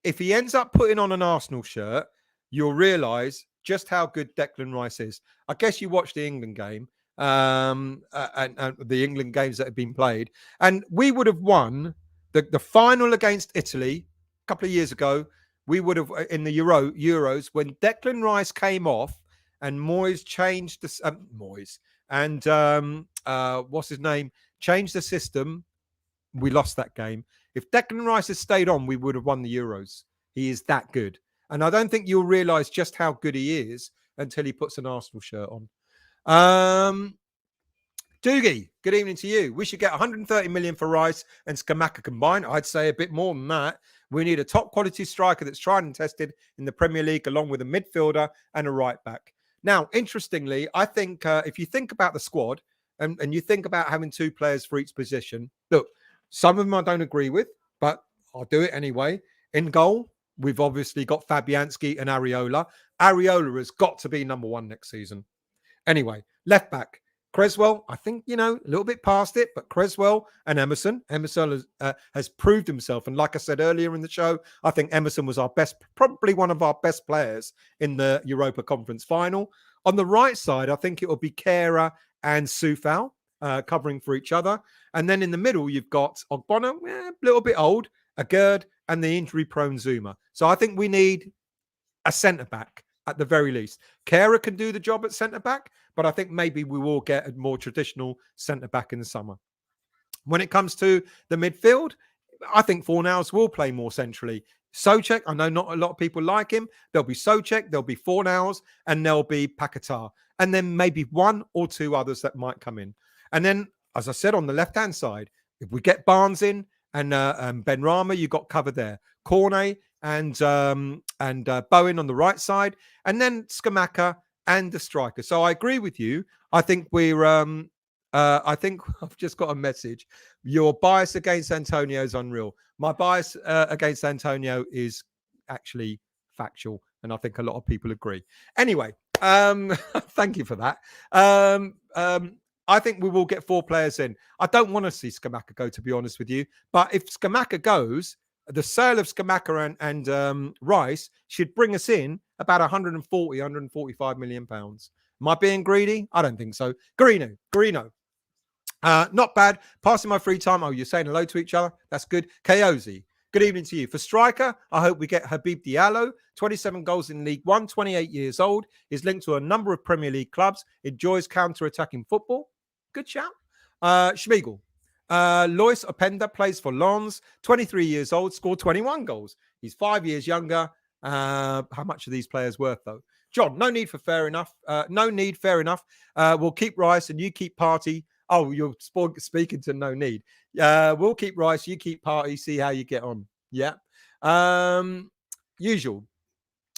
If he ends up putting on an Arsenal shirt, you'll realise just how good Declan Rice is. I guess you watched the England game and the England games that have been played. And we would have won the final against Italy a couple of years ago. We would have, in the Euros, when Declan Rice came off and Moyes changed the... Moyes and what's his name? Changed the system. We lost that game. If Declan Rice had stayed on, we would have won the Euros. He is that good. And I don't think you'll realise just how good he is until he puts an Arsenal shirt on. Doogie, good evening to you. We should get 130 million for Rice and Scamacca combined. I'd say a bit more than that. We need a top quality striker that's tried and tested in the Premier League, along with a midfielder and a right back. Now, interestingly, I think if you think about the squad and you think about having two players for each position, look, some of them I don't agree with, but I'll do it anyway. In goal, we've obviously got Fabianski and Areola. Areola has got to be number one next season. Anyway, left back, Creswell, I think, a little bit past it, but Creswell and Emerson. Emerson has proved himself. And like I said earlier in the show, I think Emerson was probably one of our best players in the Europa Conference final. On the right side, I think it will be Kera and Soufal covering for each other. And then in the middle, you've got Ogbonna, a little bit old, Agerd, and the injury-prone Zuma. So I think we need a centre-back at the very least. Kera can do the job at centre-back, but I think maybe we will get a more traditional centre-back in the summer. When it comes to the midfield, I think Fornals will play more centrally. Souček, I know not a lot of people like him. There'll be Souček, there'll be Fornals, and there'll be Paquetá. And then maybe one or two others that might come in. And then, as I said, on the left-hand side, if we get Barnes in and Benrahma, you've got cover there. Cornet and Bowen on the right side. And then Scamacca and the striker. So I agree with you. I think I think I've just got a message. Your bias against Antonio is unreal. My bias against Antonio is actually factual. And I think a lot of people agree. Anyway, thank you for that. I think we will get 4 players in. I don't want to see Scamacca go, to be honest with you. But if Scamacca goes, the sale of Scamacca and Rice should bring us in about 140, 145 million pounds. Am I being greedy? I don't think so. Garino. Not bad. Passing my free time. Oh, you're saying hello to each other. That's good. Kaozi. Good evening to you. For striker, I hope we get Habib Diallo. 27 goals in League One, 28 years old. Is linked to a number of Premier League clubs. Enjoys counter-attacking football. Good shout. Schmiegel. Lois Openda plays for Lens. 23 years old. Scored 21 goals. He's 5 years younger. How much are these players worth, though? John, no need for fair enough. Fair enough. We'll keep Rice and you keep Party. Oh, you're speaking to no need. We'll keep Rice, you keep Party, see how you get on. Yeah. Usual.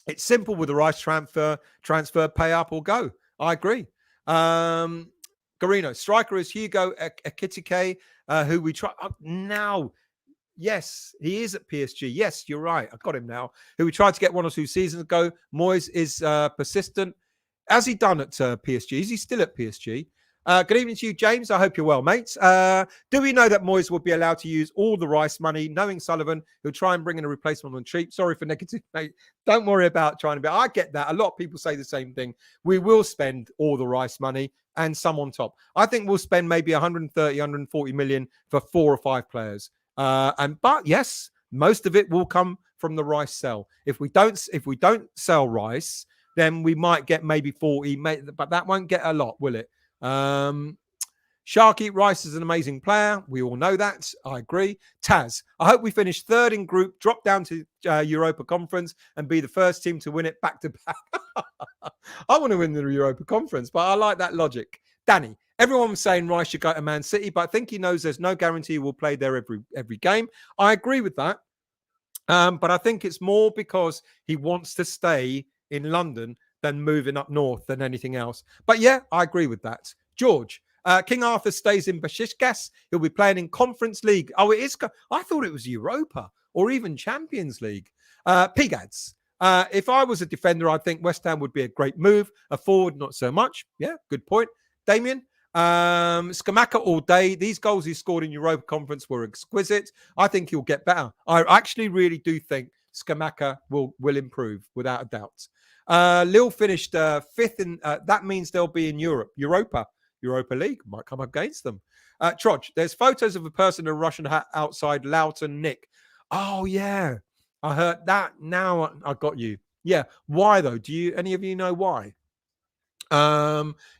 It's simple with the Rice transfer, pay up or go. I agree. Garino, striker is Hugo Ekitike, who we try now. Yes, he is at PSG. Yes, you're right. I got him now. Who we tried to get 1 or 2 seasons ago. Moyes is persistent. Has he done at PSG? Is he still at PSG? Good evening to you, James. I hope you're well, mates. Do we know that Moyes will be allowed to use all the Rice money, knowing Sullivan, who'll try and bring in a replacement on cheap? Sorry for negative, mate. Don't worry about trying to be. I get that. A lot of people say the same thing. We will spend all the Rice money and some on top. I think we'll spend maybe 130, 140 million for 4 or 5 players. But yes, most of it will come from the Rice sell. If we don't sell Rice, then we might get maybe 40, but that won't get a lot, will it? Sharky, Rice is an amazing player. We all know that. I agree. Taz, I hope we finish 3rd in group, drop down to Europa Conference and be the first team to win it back to back. I want to win the Europa Conference, but I like that logic. Danny, Everyone was saying Rice should go to Man City, but I think he knows there's no guarantee he will play there every game. I agree with that. But I think it's more because he wants to stay in London than moving up north than anything else. But yeah, I agree with that. George, King Arthur stays in Besiktas. He'll be playing in Conference League. Oh, it is. I thought it was Europa or even Champions League. Pigads. If I was a defender, I think West Ham would be a great move. A forward, not so much. Yeah, good point. Damien, Scamacca all day. These goals he scored in Europa Conference were exquisite. I think he'll get better. I actually really do think Scamacca will improve without a doubt. Lille finished fifth in. That means they'll be in Europa League might come up against them. Trodge, there's photos of a person in a Russian hat outside Loughton Nick. Oh yeah, I heard that. Now I got you. Yeah, why though? Do any of you know why?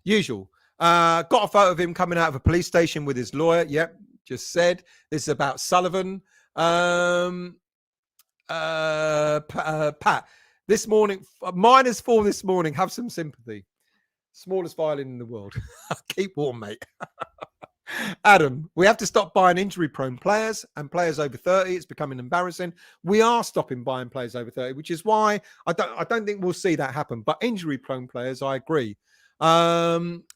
Usual. Got a photo of him coming out of a police station with his lawyer. Yep, just said. This is about Sullivan. Pat, this morning, -4 this morning. Have some sympathy. Smallest violin in the world. Keep warm, mate. Adam, we have to stop buying injury-prone players and players over 30. It's becoming embarrassing. We are stopping buying players over 30, which is why I don't think we'll see that happen. But injury-prone players, I agree. Callum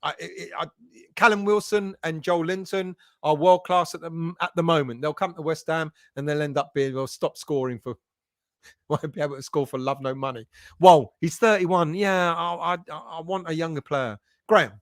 Wilson and Joel Linton are world class at the moment. They'll come to West Ham and they'll end up being, they'll stop scoring for, won't be able to score for love no money. Well, he's 31. Yeah, I want a younger player. Graham,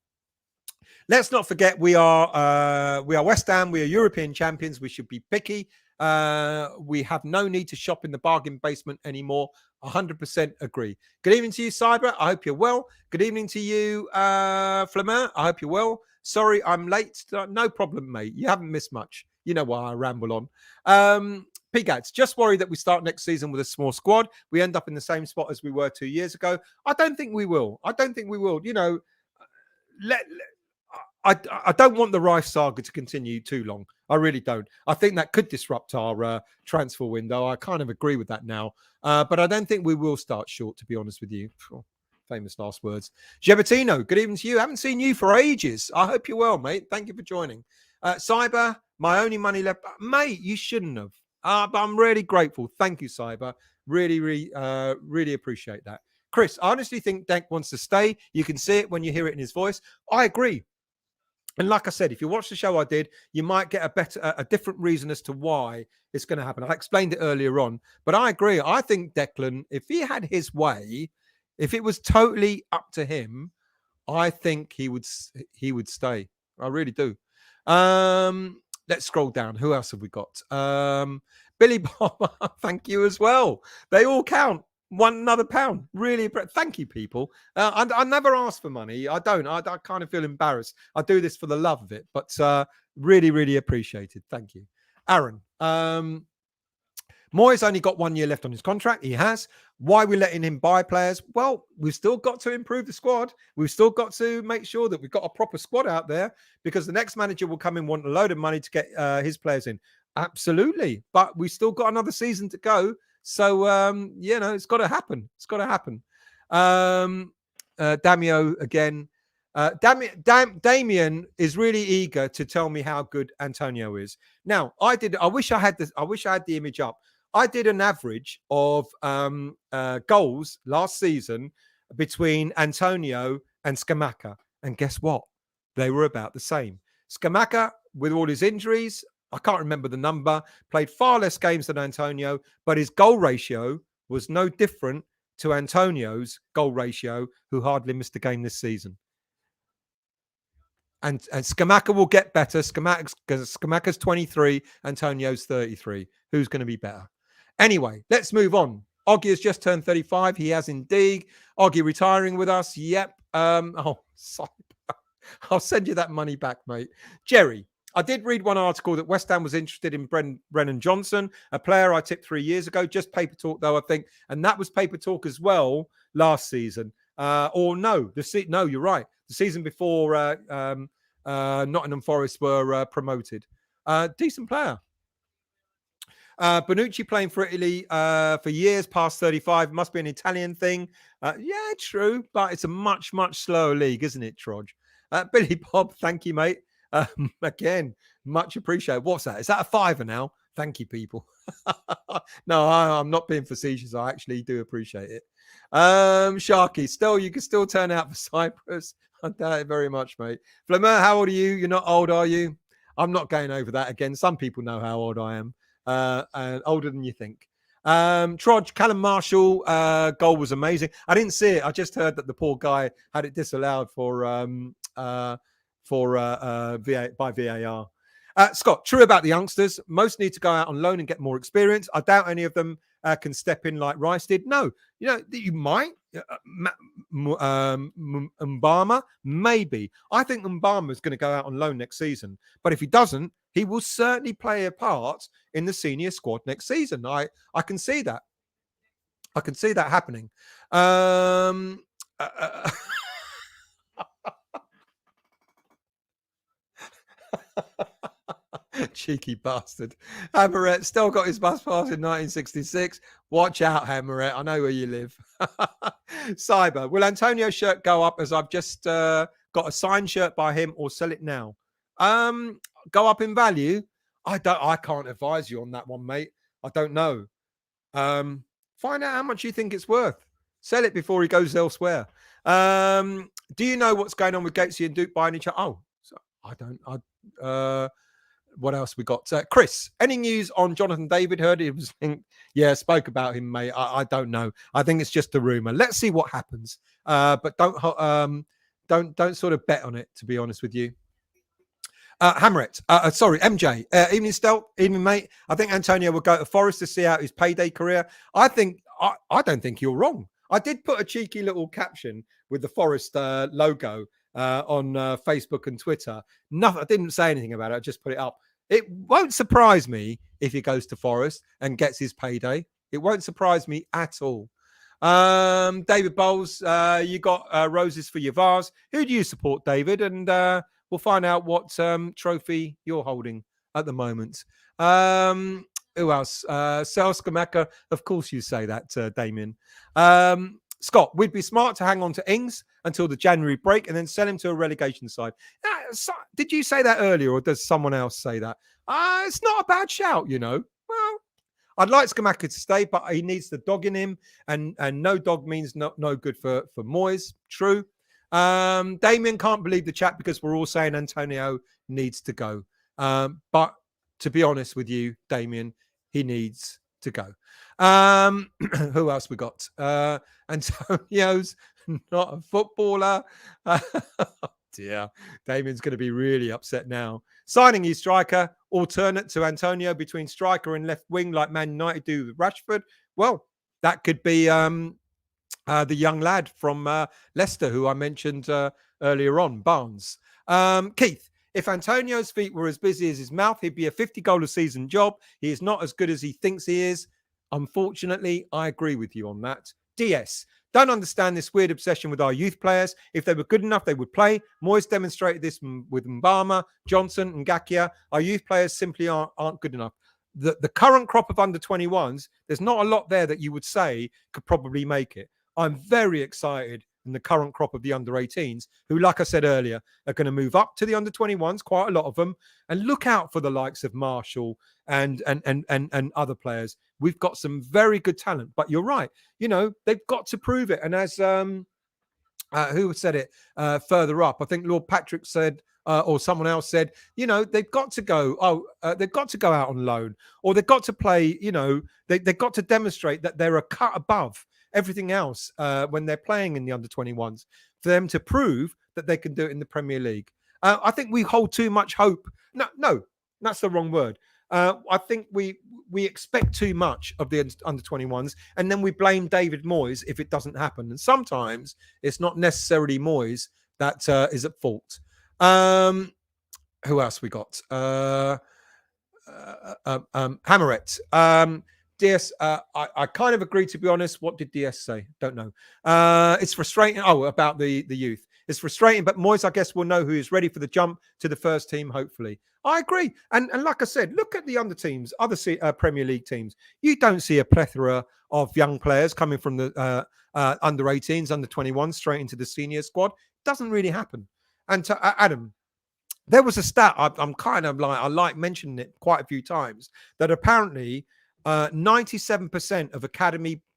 let's not forget we are West Ham. We are European champions. We should be picky. We have no need to shop in the bargain basement anymore. 100% agree. Good evening to you, Cyber. I hope you're well. Good evening to you, Flamand. I hope you're well. Sorry, I'm late. No problem, mate. You haven't missed much. You know why I ramble on. Pigads, just worried that we start next season with a small squad. We end up in the same spot as we were 2 years ago. I don't think we will. You know, I don't want the Rice saga to continue too long. I really don't. I think that could disrupt our transfer window. I kind of agree with that now. But I don't think we will start short, to be honest with you. Oh, famous last words. Gebertino, good evening to you. Haven't seen you for ages. I hope you're well, mate. Thank you for joining. Cyber, my only money left. Mate, you shouldn't have. But I'm really grateful. Thank you, Cyber. Really appreciate that. Chris, I honestly think Denk wants to stay. You can see it when you hear it in his voice. I agree. And like I said, if you watch the show I did, you might get a different reason as to why it's going to happen. I explained it earlier on, but I agree. I think Declan, if he had his way, if it was totally up to him, I think he would stay. I really do. Let's scroll down. Who else have we got? Billy Bob, thank you as well. They all count. Another pound. Really, thank you, people. I never ask for money. I don't. I kind of feel embarrassed. I do this for the love of it, but really appreciated. Thank you, Aaron. Moyes only got 1 year left on his contract. He has. Why are we letting him buy players? Well, we've still got to improve the squad. We've still got to make sure that we've got a proper squad out there, because the next manager will come in, want a load of money to get his players in. Absolutely. But we've still got another season to go. So, it's got to happen. It's got to happen. Damio again. Damien is really eager to tell me how good Antonio is. Now, I wish I had the image up. I did an average of goals last season between Antonio and Scamacca. And guess what? They were about the same. Scamacca, with all his injuries, I can't remember the number, played far less games than Antonio, but his goal ratio was no different to Antonio's goal ratio, who hardly missed a game this season. And Scamacca will get better. Scamacca's 23, Antonio's 33. Who's going to be better? Anyway, let's move on. Oggy has just turned 35. He has indeed. Oggy retiring with us. Yep. I'll send you that money back, mate. Jerry, I did read one article that West Ham was interested in Brennan Johnson, a player I tipped 3 years ago. Just paper talk, though, I think. And that was paper talk as well last season. No, you're right. The season before Nottingham Forest were promoted. Decent player. Bonucci playing for Italy for years past 35. Must be an Italian thing. Yeah, true. But it's a much slower league, isn't it, Troj? Billy Bob, thank you, mate. Again, much appreciated. What's that? Is that a fiver now? Thank you, people. No, I'm not being facetious. I actually do appreciate it. Sharky, still, you can still turn out for Cyprus. I doubt it very much, mate. Flamer, how old are you? You're not old, are you? I'm not going over that again. Some people know how old I am, and older than you think. Trodge, Callum Marshall goal was amazing. I didn't see it. I just heard that the poor guy had it disallowed for by VAR. Scott, true about the youngsters. Most need to go out on loan and get more experience. I doubt any of them can step in like Rice did. No, you might. Mbama, maybe. I think Mbama is going to go out on loan next season. But if he doesn't, he will certainly play a part in the senior squad next season. I can see that. I can see that happening. Cheeky bastard. Hammerette still got his bus pass in 1966. Watch out, Hammerette. I know where you live. Cyber. Will Antonio's shirt go up as I've just got a signed shirt by him, or sell it now? Go up in value? I can't advise you on that one, mate. I don't know. Find out how much you think it's worth. Sell it before he goes elsewhere. Do you know what's going on with Gatesy and Duke by any chance? Oh, I don't. What else we got? Chris, any news on Jonathan David? Heard he was, yeah, spoke about him, mate. I don't know. I think it's just a rumor. Let's see what happens. But don't sort of bet on it, to be honest with you. Hamret, sorry, MJ. Evening, Stel. Evening, mate. I think Antonio will go to Forest to see out his payday career. I don't think you're wrong. I did put a cheeky little caption with the Forest logo on Facebook and Twitter. Nothing. I didn't say anything about it. I just put it up. It won't surprise me if he goes to Forest and gets his payday. It won't surprise me at all. David Bowles, you got roses for your vase. Who do you support, David? And we'll find out what trophy you're holding at the moment. Who else? Skamaka. Of course you say that, Damien. Scott, we'd be smart to hang on to Ings until the January break and then sell him to a relegation side. Did you say that earlier, or does someone else say that? It's not a bad shout, Well, I'd like Skamaka to stay, but he needs the dog in him, and no dog means no good for Moyes. True. Damien can't believe the chat because we're all saying Antonio needs to go. But to be honest with you, Damien, he needs to go. Who else we got? Antonio's not a footballer. Dear, Damien's going to be really upset now. Signing his striker, alternate to Antonio between striker and left wing, like Man United do with Rashford. Well, that could be the young lad from Leicester who I mentioned earlier on, Barnes. Keith, if Antonio's feet were as busy as his mouth, he'd be a 50-goal a season job. He is not as good as he thinks he is. Unfortunately, I agree with you on that. DS, don't understand this weird obsession with our youth players. If they were good enough, they would play. Moyes demonstrated this with Mbama, Johnson, and Ngakia. Our youth players simply aren't good enough. The current crop of under-21s, there's not a lot there that you would say could probably make it. I'm very excited in the current crop of the under-18s, who, like I said earlier, are going to move up to the under-21s, quite a lot of them, and look out for the likes of Marshall and other players. We've got some very good talent, but you're right. They've got to prove it. And as who said it further up, I think Lord Patrick said, or someone else said, they've got to go. They've got to go out on loan, or they've got to play. They've got to demonstrate that they're a cut above everything else when they're playing in the under-21s, for them to prove that they can do it in the Premier League. I think we hold too much hope. No, that's the wrong word. I think we expect too much of the under-21s, and then we blame David Moyes if it doesn't happen. And sometimes it's not necessarily Moyes that is at fault. Who else we got? Hammerette. DS, I kind of agree, to be honest. What did DS say? Don't know. It's frustrating. Oh, about the youth. It's frustrating, but Moyes, I guess, will know who is ready for the jump to the first team, hopefully. I agree. And like I said, look at the under teams, other Premier League teams. You don't see a plethora of young players coming from the under-18s, under-21s, straight into the senior squad. It doesn't really happen. And to Adam, there was a stat I'm kind of like, I like mentioning it quite a few times, that apparently 97% of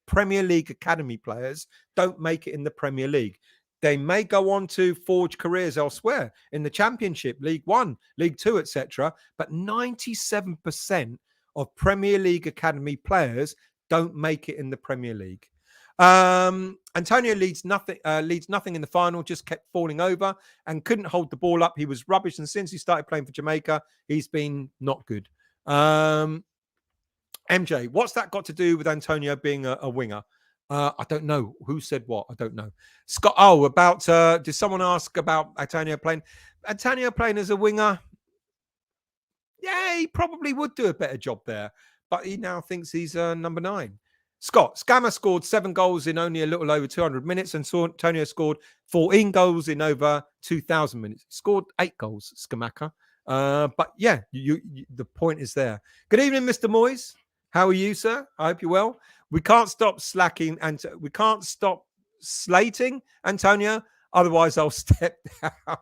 Premier League academy players don't make it in the Premier League. They may go on to forge careers elsewhere in the Championship, League One, League Two, etc. But 97% of Premier League academy players don't make it in the Premier League. Antonio leads nothing in the final, just kept falling over and couldn't hold the ball up. He was rubbish, and since he started playing for Jamaica, he's been not good. MJ, what's that got to do with Antonio being a winger? I don't know. Who said what? I don't know. Scott, about did someone ask about Antonio playing? Antonio playing as a winger? Yeah, he probably would do a better job there, but he now thinks he's number 9. Scott, Scammer scored 7 goals in only a little over 200 minutes, and Antonio scored 14 goals in over 2,000 minutes. He scored 8 goals, Scamacca. But yeah, the point is there. Good evening, Mr. Moyes. How are you, sir? I hope you're well. We can't stop slacking, and we can't stop slating Antonio. Otherwise, I'll step down.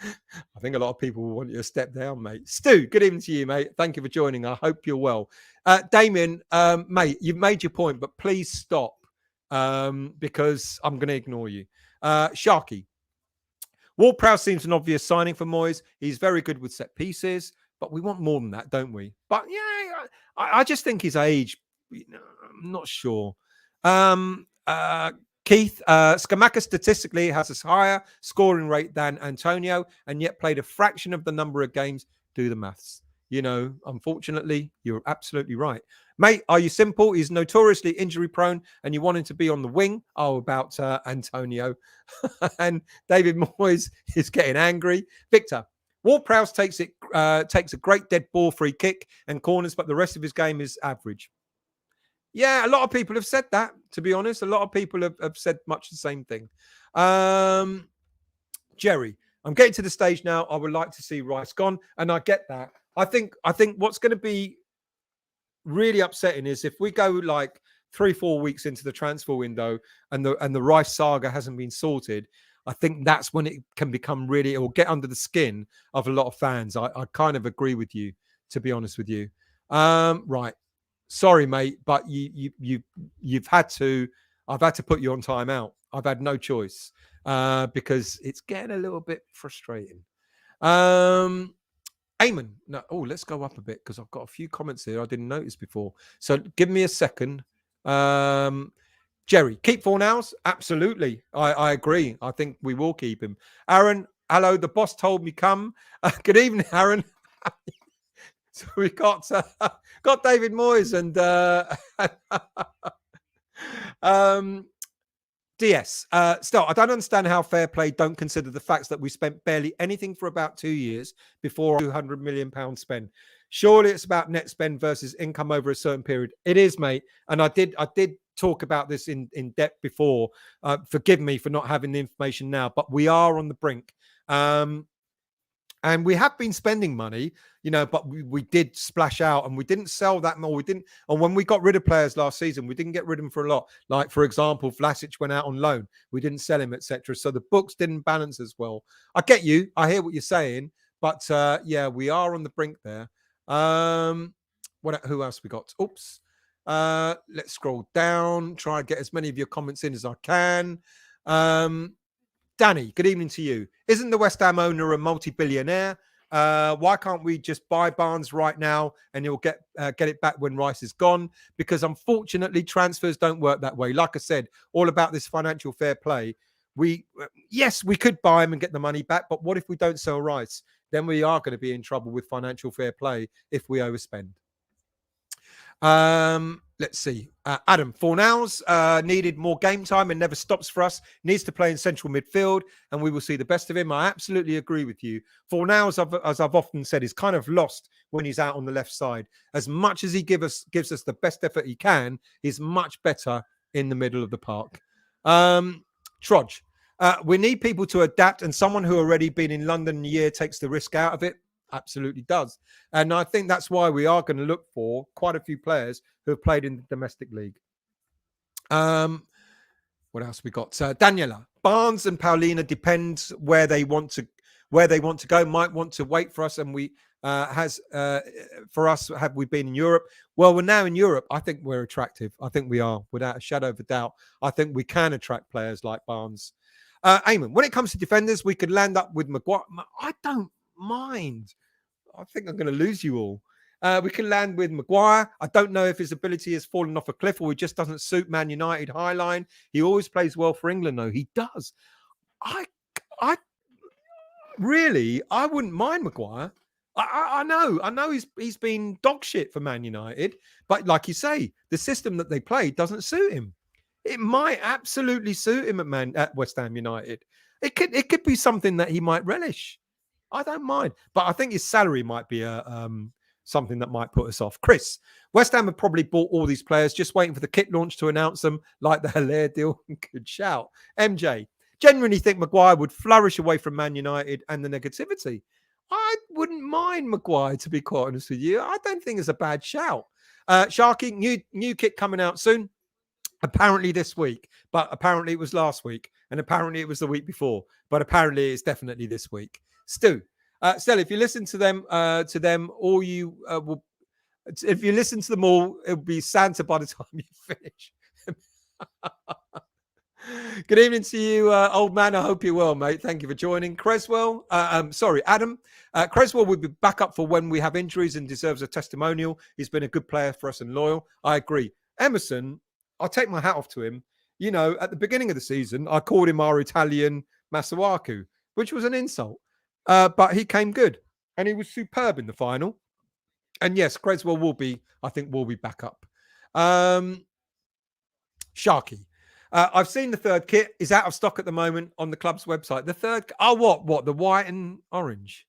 I think a lot of people will want you to step down, mate. Stu, good evening to you, mate. Thank you for joining. I hope you're well. Damien, mate, you've made your point, but please stop because I'm going to ignore you. Sharky, Ward-Prowse seems an obvious signing for Moyes. He's very good with set pieces, but we want more than that, don't we? But yeah, I just think his age, I'm not sure. Keith, Scamacca statistically has a higher scoring rate than Antonio and yet played a fraction of the number of games. Do the maths. Unfortunately, you're absolutely right. Mate, are you simple? He's notoriously injury prone and you want him to be on the wing. About Antonio. And David Moyes is getting angry. Victor, Ward-Prowse takes a great dead ball free kick and corners, but the rest of his game is average. Yeah, a lot of people have said that, to be honest. A lot of people have said much the same thing. Jerry, I'm getting to the stage now. I would like to see Rice gone, and I get that. I think what's going to be really upsetting is if we go like 3-4 weeks into the transfer window and the Rice saga hasn't been sorted. I think that's when it can become it will get under the skin of a lot of fans. I kind of agree with you, to be honest with you. Right. Sorry, mate, but I've had to put you on timeout. I've had no choice because it's getting a little bit frustrating. Eamon, no, let's go up a bit because I've got a few comments here I didn't notice before. So give me a second. Jerry, keep Fornals? Absolutely. I agree. I think we will keep him. Aaron, hello. The boss told me come. Good evening, Aaron. So we got David Moyes and DS. Still, I don't understand how Fair Play don't consider the facts that we spent barely anything for about 2 years before £200 million spend. Surely it's about net spend versus income over a certain period. It is, mate. And I did talk about this in depth before. Forgive me for not having the information now, but we are on the brink. And we have been spending money, but we did splash out and we didn't sell that more. And when we got rid of players last season, we didn't get rid of them for a lot. Like, for example, Vlasic went out on loan. We didn't sell him, etc. So the books didn't balance as well. I get you. I hear what you're saying. But, yeah, we are on the brink there. Who else we got? Oops. Let's scroll down. Try and get as many of your comments in as I can. Danny, good evening to you. Isn't the West Ham owner a multi-billionaire? Why can't we just buy Barnes right now and he'll get it back when Rice is gone? Because unfortunately, transfers don't work that way. Like I said, all about this financial fair play. Yes, we could buy him and get the money back, but what if we don't sell Rice? Then we are going to be in trouble with financial fair play if we overspend. Let's see. Adam, Fornals needed more game time and never stops for us. Needs to play in central midfield and we will see the best of him. I absolutely agree with you. Fornals, as I've often said, is kind of lost when he's out on the left side. As much as he gives us the best effort he can, he's much better in the middle of the park. Trudge, we need people to adapt, and someone who already been in London a year takes the risk out of it. Absolutely does. And I think that's why we are going to look for quite a few players who have played in the domestic league. What else we got? Daniela, Barnes and Paulina depends where they want to go. Might want to wait for us, and we for us, have we been in Europe? Well, we're now in Europe. I think we're attractive. I think we are, without a shadow of a doubt. I think we can attract players like Barnes. Eamon, when it comes to defenders, we could land up with Maguire. I don't mind. I think I'm going to lose you all. We can land with Maguire. I don't know if his ability has fallen off a cliff or he just doesn't suit Man United high line. He always plays well for England, though. He does. I really, I wouldn't mind Maguire. I know he's been dog shit for Man United, but like you say, the system that they play doesn't suit him. It might absolutely suit him at West Ham United. It could be something that he might relish. I don't mind, but I think his salary might be something that might put us off. Chris, West Ham have probably bought all these players, just waiting for the kit launch to announce them, like the Hilaire deal. Good shout. MJ, genuinely think Maguire would flourish away from Man United and the negativity. I wouldn't mind Maguire, to be quite honest with you. I don't think it's a bad shout. Sharky, new kit coming out soon. Apparently this week, but apparently it was last week, and apparently it was the week before, but apparently it's definitely this week. Stu, Stella, if you listen to them, all you will. If you listen to them all, it'll be Santa by the time you finish. Good evening to you, old man. I hope you're well, mate. Thank you for joining. Creswell, Adam. Creswell will be back up for when we have injuries and deserves a testimonial. He's been a good player for us and loyal. I agree. Emerson, I'll take my hat off to him. You know, at the beginning of the season, I called him our Italian Masuaku, which was an insult. But he came good, and he was superb in the final. And yes, Creswell will be back up. Sharky. I've seen the third kit is out of stock at the moment on the club's website. The third, what? The white and orange.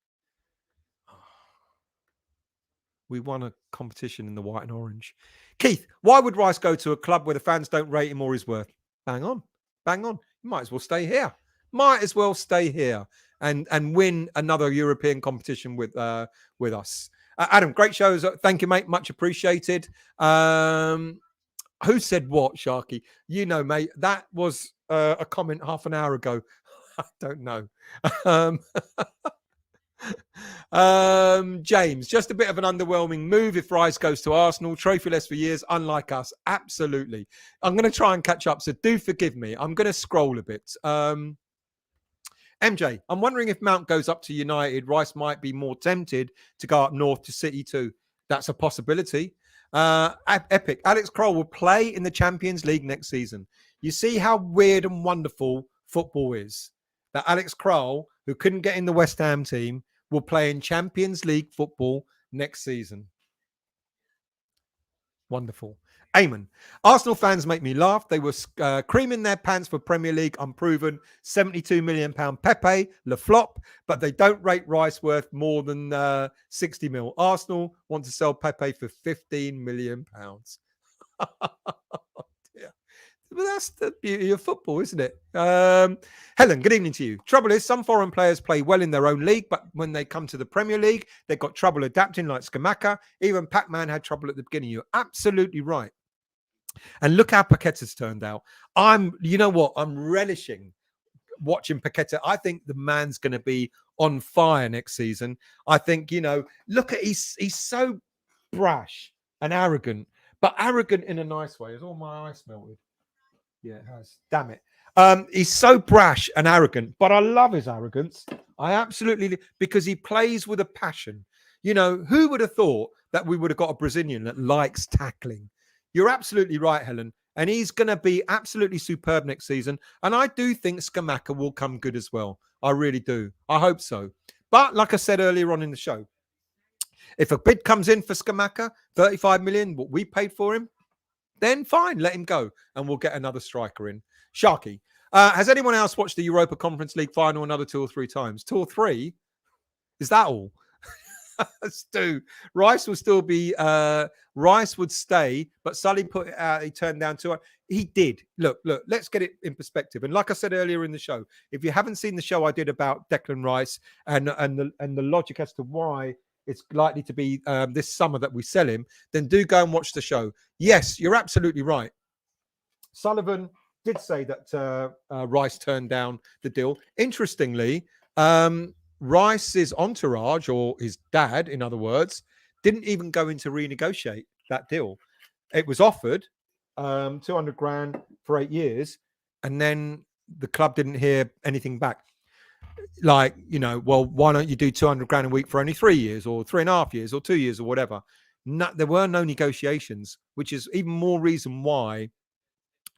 We won a competition in the white and orange. Keith, why would Rice go to a club where the fans don't rate him or his worth? Bang on. You might as well stay here. And win another European competition with us. Adam, great shows. Thank you, mate. Much appreciated. Who said what, Sharky? You know, mate, that was a comment half an hour ago. I don't know. James, just a bit of an underwhelming move if Rice goes to Arsenal. Trophyless for years, unlike us. Absolutely. I'm going to try and catch up, so do forgive me. I'm going to scroll a bit. MJ, I'm wondering if Mount goes up to United, Rice might be more tempted to go up north to City too. That's a possibility. Epic. Alex Kroll will play in the Champions League next season. You see how weird and wonderful football is. That Alex Kroll, who couldn't get in the West Ham team, will play in Champions League football next season. Wonderful. Eamon, Arsenal fans make me laugh. They were creaming their pants for Premier League unproven £72 million Pepe, Le Flop, but they don't rate Rice worth more than 60 mil. Arsenal want to sell Pepe for £15 million. But that's the beauty of football, isn't it? Helen, good evening to you. Trouble is, some foreign players play well in their own league, but when they come to the Premier League, they've got trouble adapting, like Skamaka. Even Pac-Man had trouble at the beginning. You're absolutely right. And look how Paqueta's turned out. You know what? I'm relishing watching Paqueta. I think the man's going to be on fire next season. I think, look at, he's so brash and arrogant, but arrogant in a nice way. Is all my ice melted? Yeah, it has. Damn it. He's so brash and arrogant, but I love his arrogance. I absolutely, because he plays with a passion. Who would have thought that we would have got a Brazilian that likes tackling? You're absolutely right, Helen. And he's going to be absolutely superb next season. And I do think Skamaka will come good as well. I really do. I hope so. But like I said earlier on in the show, if a bid comes in for Skamaka, 35 million, what we paid for him, then fine, let him go. And we'll get another striker in. Sharky, has anyone else watched the Europa Conference League final another 2 or 3 times? 2 or 3? Is that all? Stu, Rice will still be Rice would stay, but Sully put it out. He turned down 2. He did. Look, let's get it in perspective. And like I said earlier in the show, if you haven't seen the show I did about Declan Rice and the logic as to why it's likely to be this summer that we sell him, then do go and watch the show. Yes, you're absolutely right. Sullivan did say that Rice turned down the deal. Interestingly, Rice's entourage, or his dad, in other words, didn't even go in to renegotiate that deal. It was offered 200 grand for 8 years, and then the club didn't hear anything back. Like, well, why don't you do 200 grand a week for only 3 years or 3.5 years or 2 years or whatever? No, there were no negotiations, which is even more reason why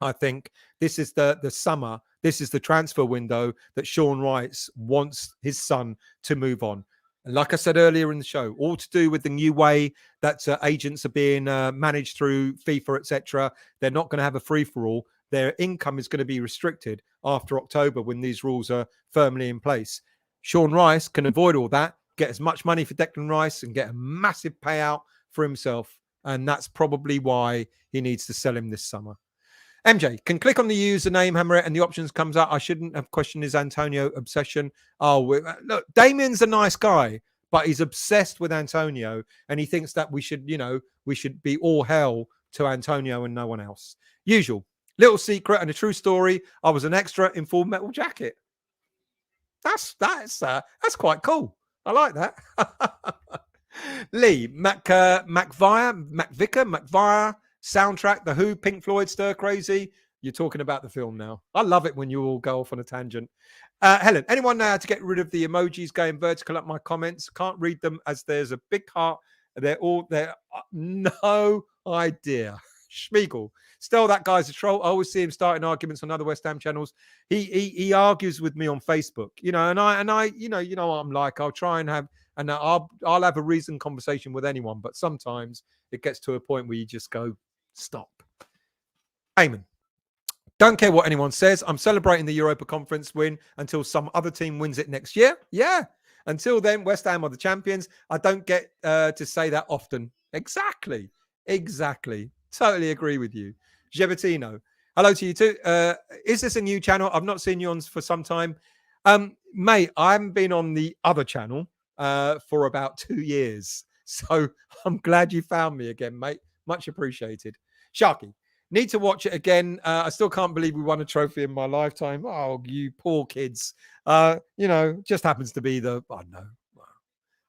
I think this is the summer. This is the transfer window that Sean Rice wants his son to move on. And like I said earlier in the show, all to do with the new way that agents are being managed through FIFA, etc. They're not going to have a free-for-all. Their income is going to be restricted after October when these rules are firmly in place. Sean Rice can avoid all that, get as much money for Declan Rice and get a massive payout for himself. And that's probably why he needs to sell him this summer. MJ can click on the username, hammer it, and the options comes up. I shouldn't have questioned his Antonio obsession. Oh, look, Damien's a nice guy, but he's obsessed with Antonio, and he thinks that we should be all hell to Antonio and no one else. Usual. Little secret and a true story. I was an extra in Full Metal Jacket. That's quite cool. I like that. Lee McVicker soundtrack, The Who, Pink Floyd, Stir Crazy. You're talking about the film now. I love it when you all go off on a tangent. Helen, anyone know how to get rid of the emojis going vertical up my comments? Can't read them as there's a big heart. They're all there. No idea. Schmiegel. Still, that guy's a troll. I always see him starting arguments on other West Ham channels. He argues with me on Facebook, and I what I'm like. I'll try and have, and I'll have a reasoned conversation with anyone, but sometimes it gets to a point where you just go, stop. Amen. Don't care what anyone says. I'm celebrating the Europa Conference win until some other team wins it next year. Yeah. Until then, West Ham are the champions. I don't get to say that often. Exactly. Totally agree with you. Gebertino. Hello to you too. Is this a new channel? I've not seen you on for some time. Mate, I haven't been on the other channel for about 2 years. So I'm glad you found me again, mate. Much appreciated. Sharky, need to watch it again. I still can't believe we won a trophy in my lifetime. Oh, you poor kids. Just happens to be I don't know. I've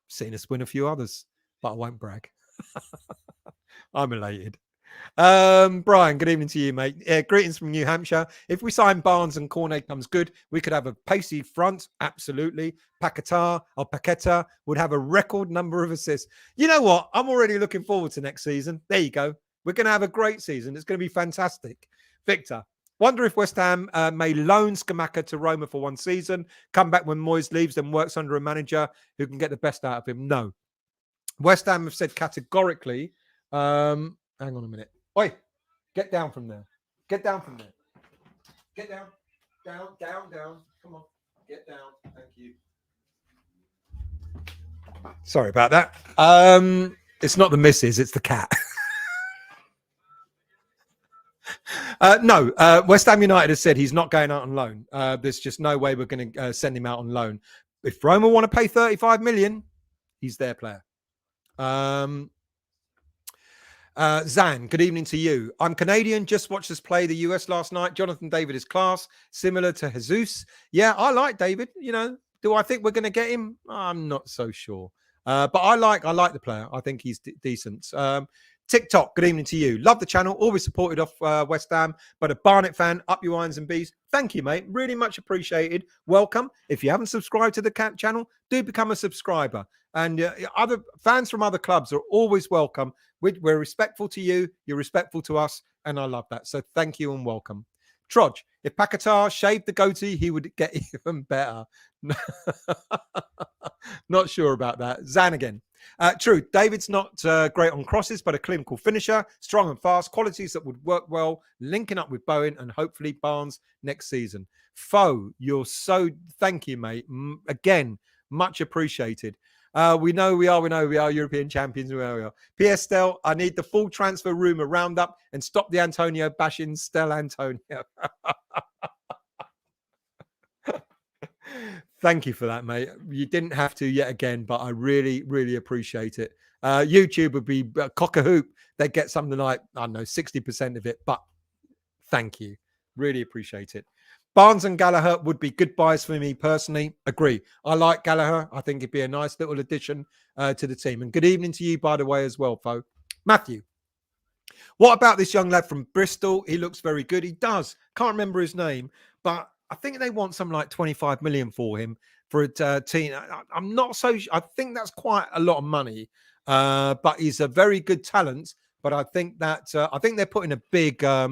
seen us win a few others, but I won't brag. I'm elated. Brian, good evening to you, mate. Greetings from New Hampshire. If we sign Barnes and Cornet comes good, we could have a pacey front. Absolutely. Paqueta would have a record number of assists. You know what? I'm already looking forward to next season. There you go. We're going to have a great season. It's going to be fantastic. Victor, wonder if West Ham may loan Scamacca to Roma for 1 season, come back when Moyes leaves, then works under a manager who can get the best out of him. No. West Ham have said categorically, hang on a minute. Oi, get down from there. Get down from there. Get down. Down. Come on. Get down. Thank you. Sorry about that. It's not the missus, it's the cat. No, West Ham United has said he's not going out on loan. There's just no way we're going to send him out on loan. If Roma want to pay 35 million, he's their player. Zan, good evening to you. I'm Canadian, just watched us play the US last night. Jonathan David is class, similar to Jesus. Yeah, I like David. Do I think we're going to get him? I'm not so sure. But I like the player. I think he's decent. TikTok, good evening to you. Love the channel, always supported off West Ham, but a Barnet fan. Up your irons and bees. Thank you, mate. Really much appreciated. Welcome. If you haven't subscribed to the channel, do become a subscriber. And other fans from other clubs are always welcome. We're respectful to you. You're respectful to us. And I love that. So thank you and welcome. Trodge, if Paquetá shaved the goatee, he would get even better. Not sure about that. Zan again. True, David's not great on crosses, but a clinical finisher, strong and fast, qualities that would work well, linking up with Bowen and hopefully Barnes next season. Foe, you're so... Thank you, mate. Again, much appreciated. We know we are European champions. We are. PS Stel, I need the full transfer rumour roundup and stop the Antonio bashing Stel Antonio. Thank you for that, mate. You didn't have to yet again, but I really, really appreciate it. YouTube would be cock a hoop. They'd get something like, I don't know, 60% of it, but thank you. Really appreciate it. Barnes and Gallagher would be good buys for me personally. Agree. I like Gallagher. I think it'd be a nice little addition to the team. And good evening to you, by the way, as well, Fo. Matthew, what about this young lad from Bristol? He looks very good. He does. Can't remember his name, but I think they want something like 25 million for him for a team. I'm not so. I think that's quite a lot of money, but he's a very good talent. But I think that I think they're putting a big. I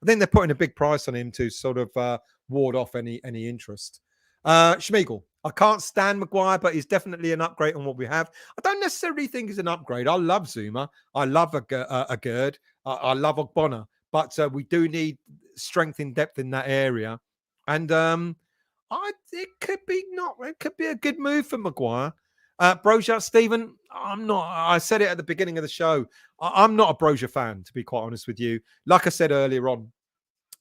think they're putting a big price on him to sort of ward off any interest. Schmeigel, I can't stand Maguire, but he's definitely an upgrade on what we have. I don't necessarily think he's an upgrade. I love Zuma. I love a Gerd. I love Ogbonna, but we do need strength in depth in that area. And it could be not. It could be a good move for Maguire. Brozier, Stephen, I'm not. I said it at the beginning of the show. I'm not a Brozier fan, to be quite honest with you. Like I said earlier on,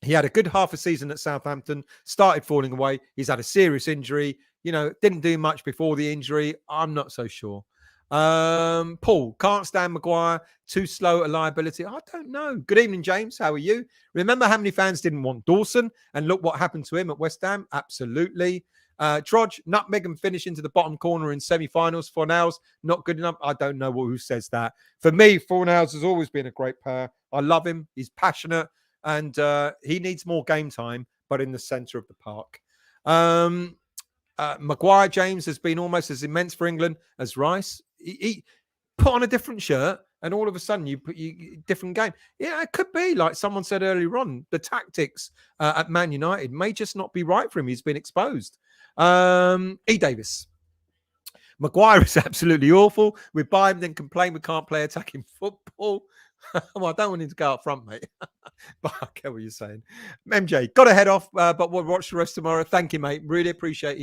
he had a good half a season at Southampton, started falling away. He's had a serious injury. Didn't do much before the injury. I'm not so sure. Paul, can't stand Maguire. Too slow a liability. I don't know. Good evening, James. How are you? Remember how many fans didn't want Dawson? And look what happened to him at West Ham. Absolutely. Trodge, nutmeg and finish into the bottom corner in semi-finals. Fornals, not good enough. I don't know who says that. For me, Fornals has always been a great player. I love him. He's passionate. And he needs more game time, but in the centre of the park. Maguire, James, has been almost as immense for England as Rice. He put on a different shirt, and all of a sudden you different game. Yeah, it could be like someone said earlier on. The tactics at Man United may just not be right for him. He's been exposed. E. Davis. Maguire is absolutely awful. We buy him, then complain we can't play attacking football. Well, I don't want him to go up front, mate. But I get what you're saying. MJ, got to head off, but we'll watch the rest tomorrow. Thank you, mate. Really appreciate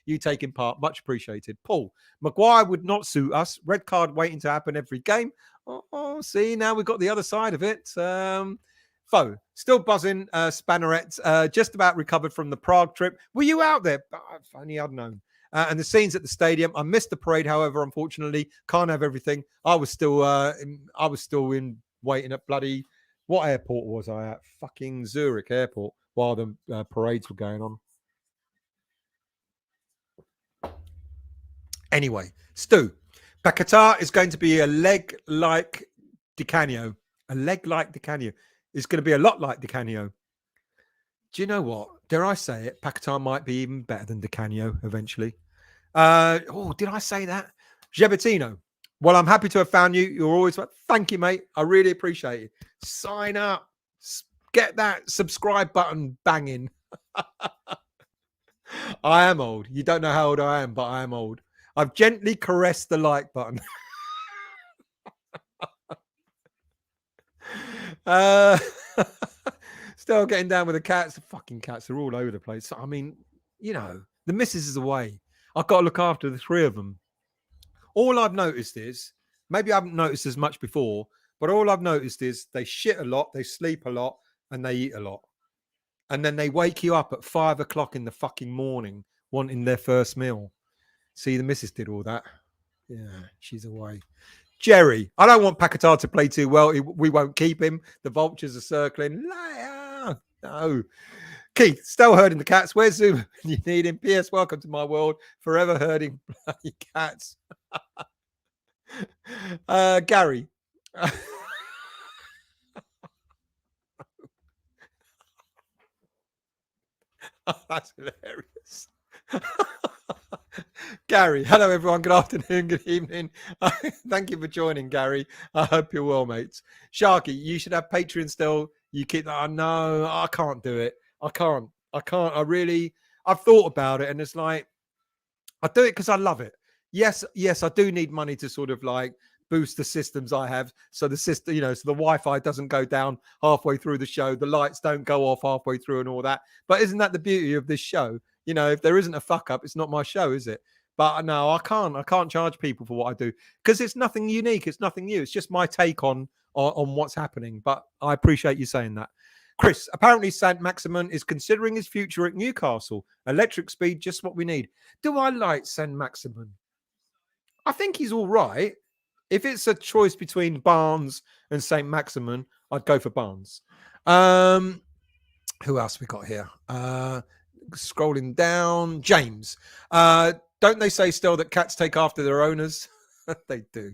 you taking part. Much appreciated. Paul, Maguire would not suit us. Red card waiting to happen every game. Oh, see, now we've got the other side of it. Foe, still buzzing. Spanneret, just about recovered from the Prague trip. Were you out there? If only I'd known. And the scenes at the stadium. I missed the parade, however, unfortunately, can't have everything. I was still in waiting at bloody what airport was I at? Fucking Zurich airport while the parades were going on. Anyway, Stu, Paquetá is going to be a leg like Di Canio. A leg like Di Canio. It's going to be a lot like Di Canio. Do you know what? Dare I say it? Paquetá might be even better than Di Canio eventually. Did I say that? Gebertino. Well, I'm happy to have found you. You're always thank you, mate. I really appreciate it. Sign up. Get that subscribe button banging. I am old. You don't know how old I am, but I am old. I've gently caressed the like button. Still getting down with the cats. The fucking cats are all over the place. I mean, the missus is away. I've got to look after the three of them. All I've noticed is, maybe I haven't noticed as much before, but all I've noticed is they shit a lot, they sleep a lot, and they eat a lot. And then they wake you up at 5 o'clock in the fucking morning wanting their first meal. See, the missus did all that. Yeah, she's away. Jerry, I don't want Paquetá to play too well. We won't keep him. The vultures are circling. No. Keith, still herding the cats. Where's Zoom? You need him. P.S. Welcome to my world. Forever herding bloody cats. Gary. That's hilarious. Gary, hello everyone. Good afternoon, good evening. Thank you for joining, Gary. I hope you're well, mates. Sharky, you should have Patreon still. You keep that. No, I can't do it. I can't. I've thought about it, and it's like I do it because I love it. Yes, I do need money to sort of like boost the systems I have. So the system, so the Wi-Fi doesn't go down halfway through the show, the lights don't go off halfway through, and all that. But isn't that the beauty of this show? If there isn't a fuck up, it's not my show, is it? But no, I can't charge people for what I do because it's nothing unique. It's nothing new. It's just my take on what's happening. But I appreciate you saying that. Chris, apparently Saint-Maximin is considering his future at Newcastle. Electric speed, just what we need. Do I like Saint-Maximin? I think he's all right. If it's a choice between Barnes and Saint-Maximin, I'd go for Barnes. Who else we got here? Scrolling down, James. Don't they say still that cats take after their owners? They do.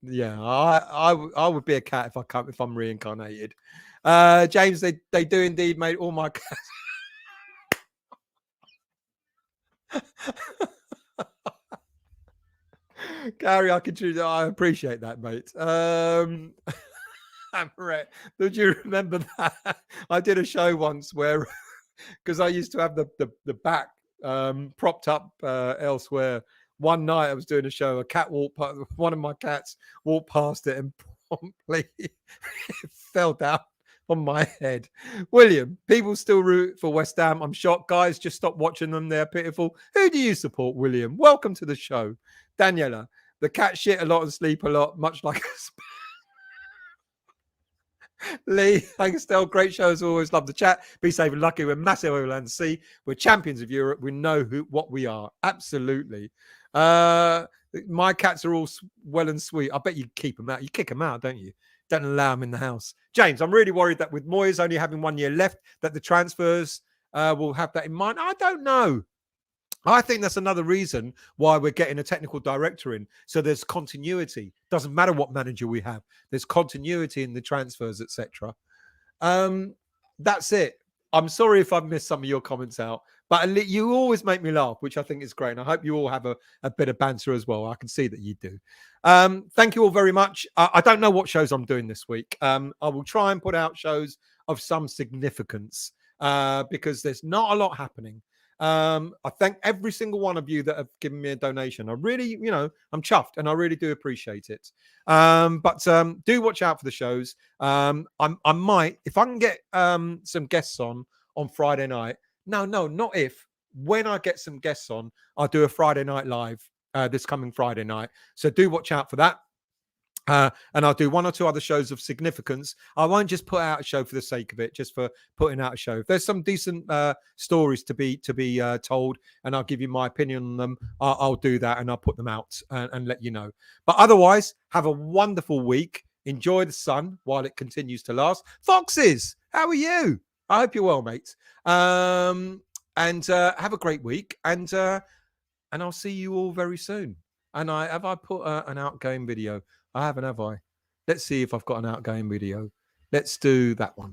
Yeah, I would be a cat if I'm reincarnated. James, they do indeed, mate. All my Gary, I appreciate that, mate. Right. Did you remember that? I did a show once where, because I used to have the back propped up elsewhere. One night I was doing a show, a cat walked past, one of my cats walked past it and promptly it fell down on my head. William, people still root for West Ham. I'm shocked. Guys, just stop watching them. They're pitiful. Who do you support, William? Welcome to the show. Daniela, the cat shit a lot and sleep a lot, much like Lee, thanks, Stel. Great show as always. Love the chat. Be safe and lucky. We're massive overland sea. We're champions of Europe. We know what we are. Absolutely. My cats are all well and sweet. I bet you keep them out. You kick them out, don't you? Don't allow them in the house. James, I'm really worried that with Moyes only having 1 year left, that the transfers will have that in mind. I don't know. I think that's another reason why we're getting a technical director in. So there's continuity. Doesn't matter what manager we have. There's continuity in the transfers, etc. That's it. I'm sorry if I've missed some of your comments out, but you always make me laugh, which I think is great. And I hope you all have a bit of banter as well. I can see that you do. Thank you all very much. I don't know what shows I'm doing this week. I will try and put out shows of some significance because there's not a lot happening. I thank every single one of you that have given me a donation. I really, I'm chuffed and I really do appreciate it. But do watch out for the shows. I might, if I can get some guests on Friday night. No, not if. When I get some guests on, I'll do a Friday night live this coming Friday night. So do watch out for that. And I'll do 1 or 2 other shows of significance. I won't just put out a show for the sake of it, just for putting out a show. If there's some decent stories to be told, and I'll give you my opinion on them, I'll do that and I'll put them out and let you know. But otherwise, have a wonderful week. Enjoy the sun while it continues to last. Foxes, how are you? I hope you're well, mate. And have a great week. And I'll see you all very soon. And I put an outgoing video. I haven't, have I? Let's see if I've got an outgoing video. Let's do that one.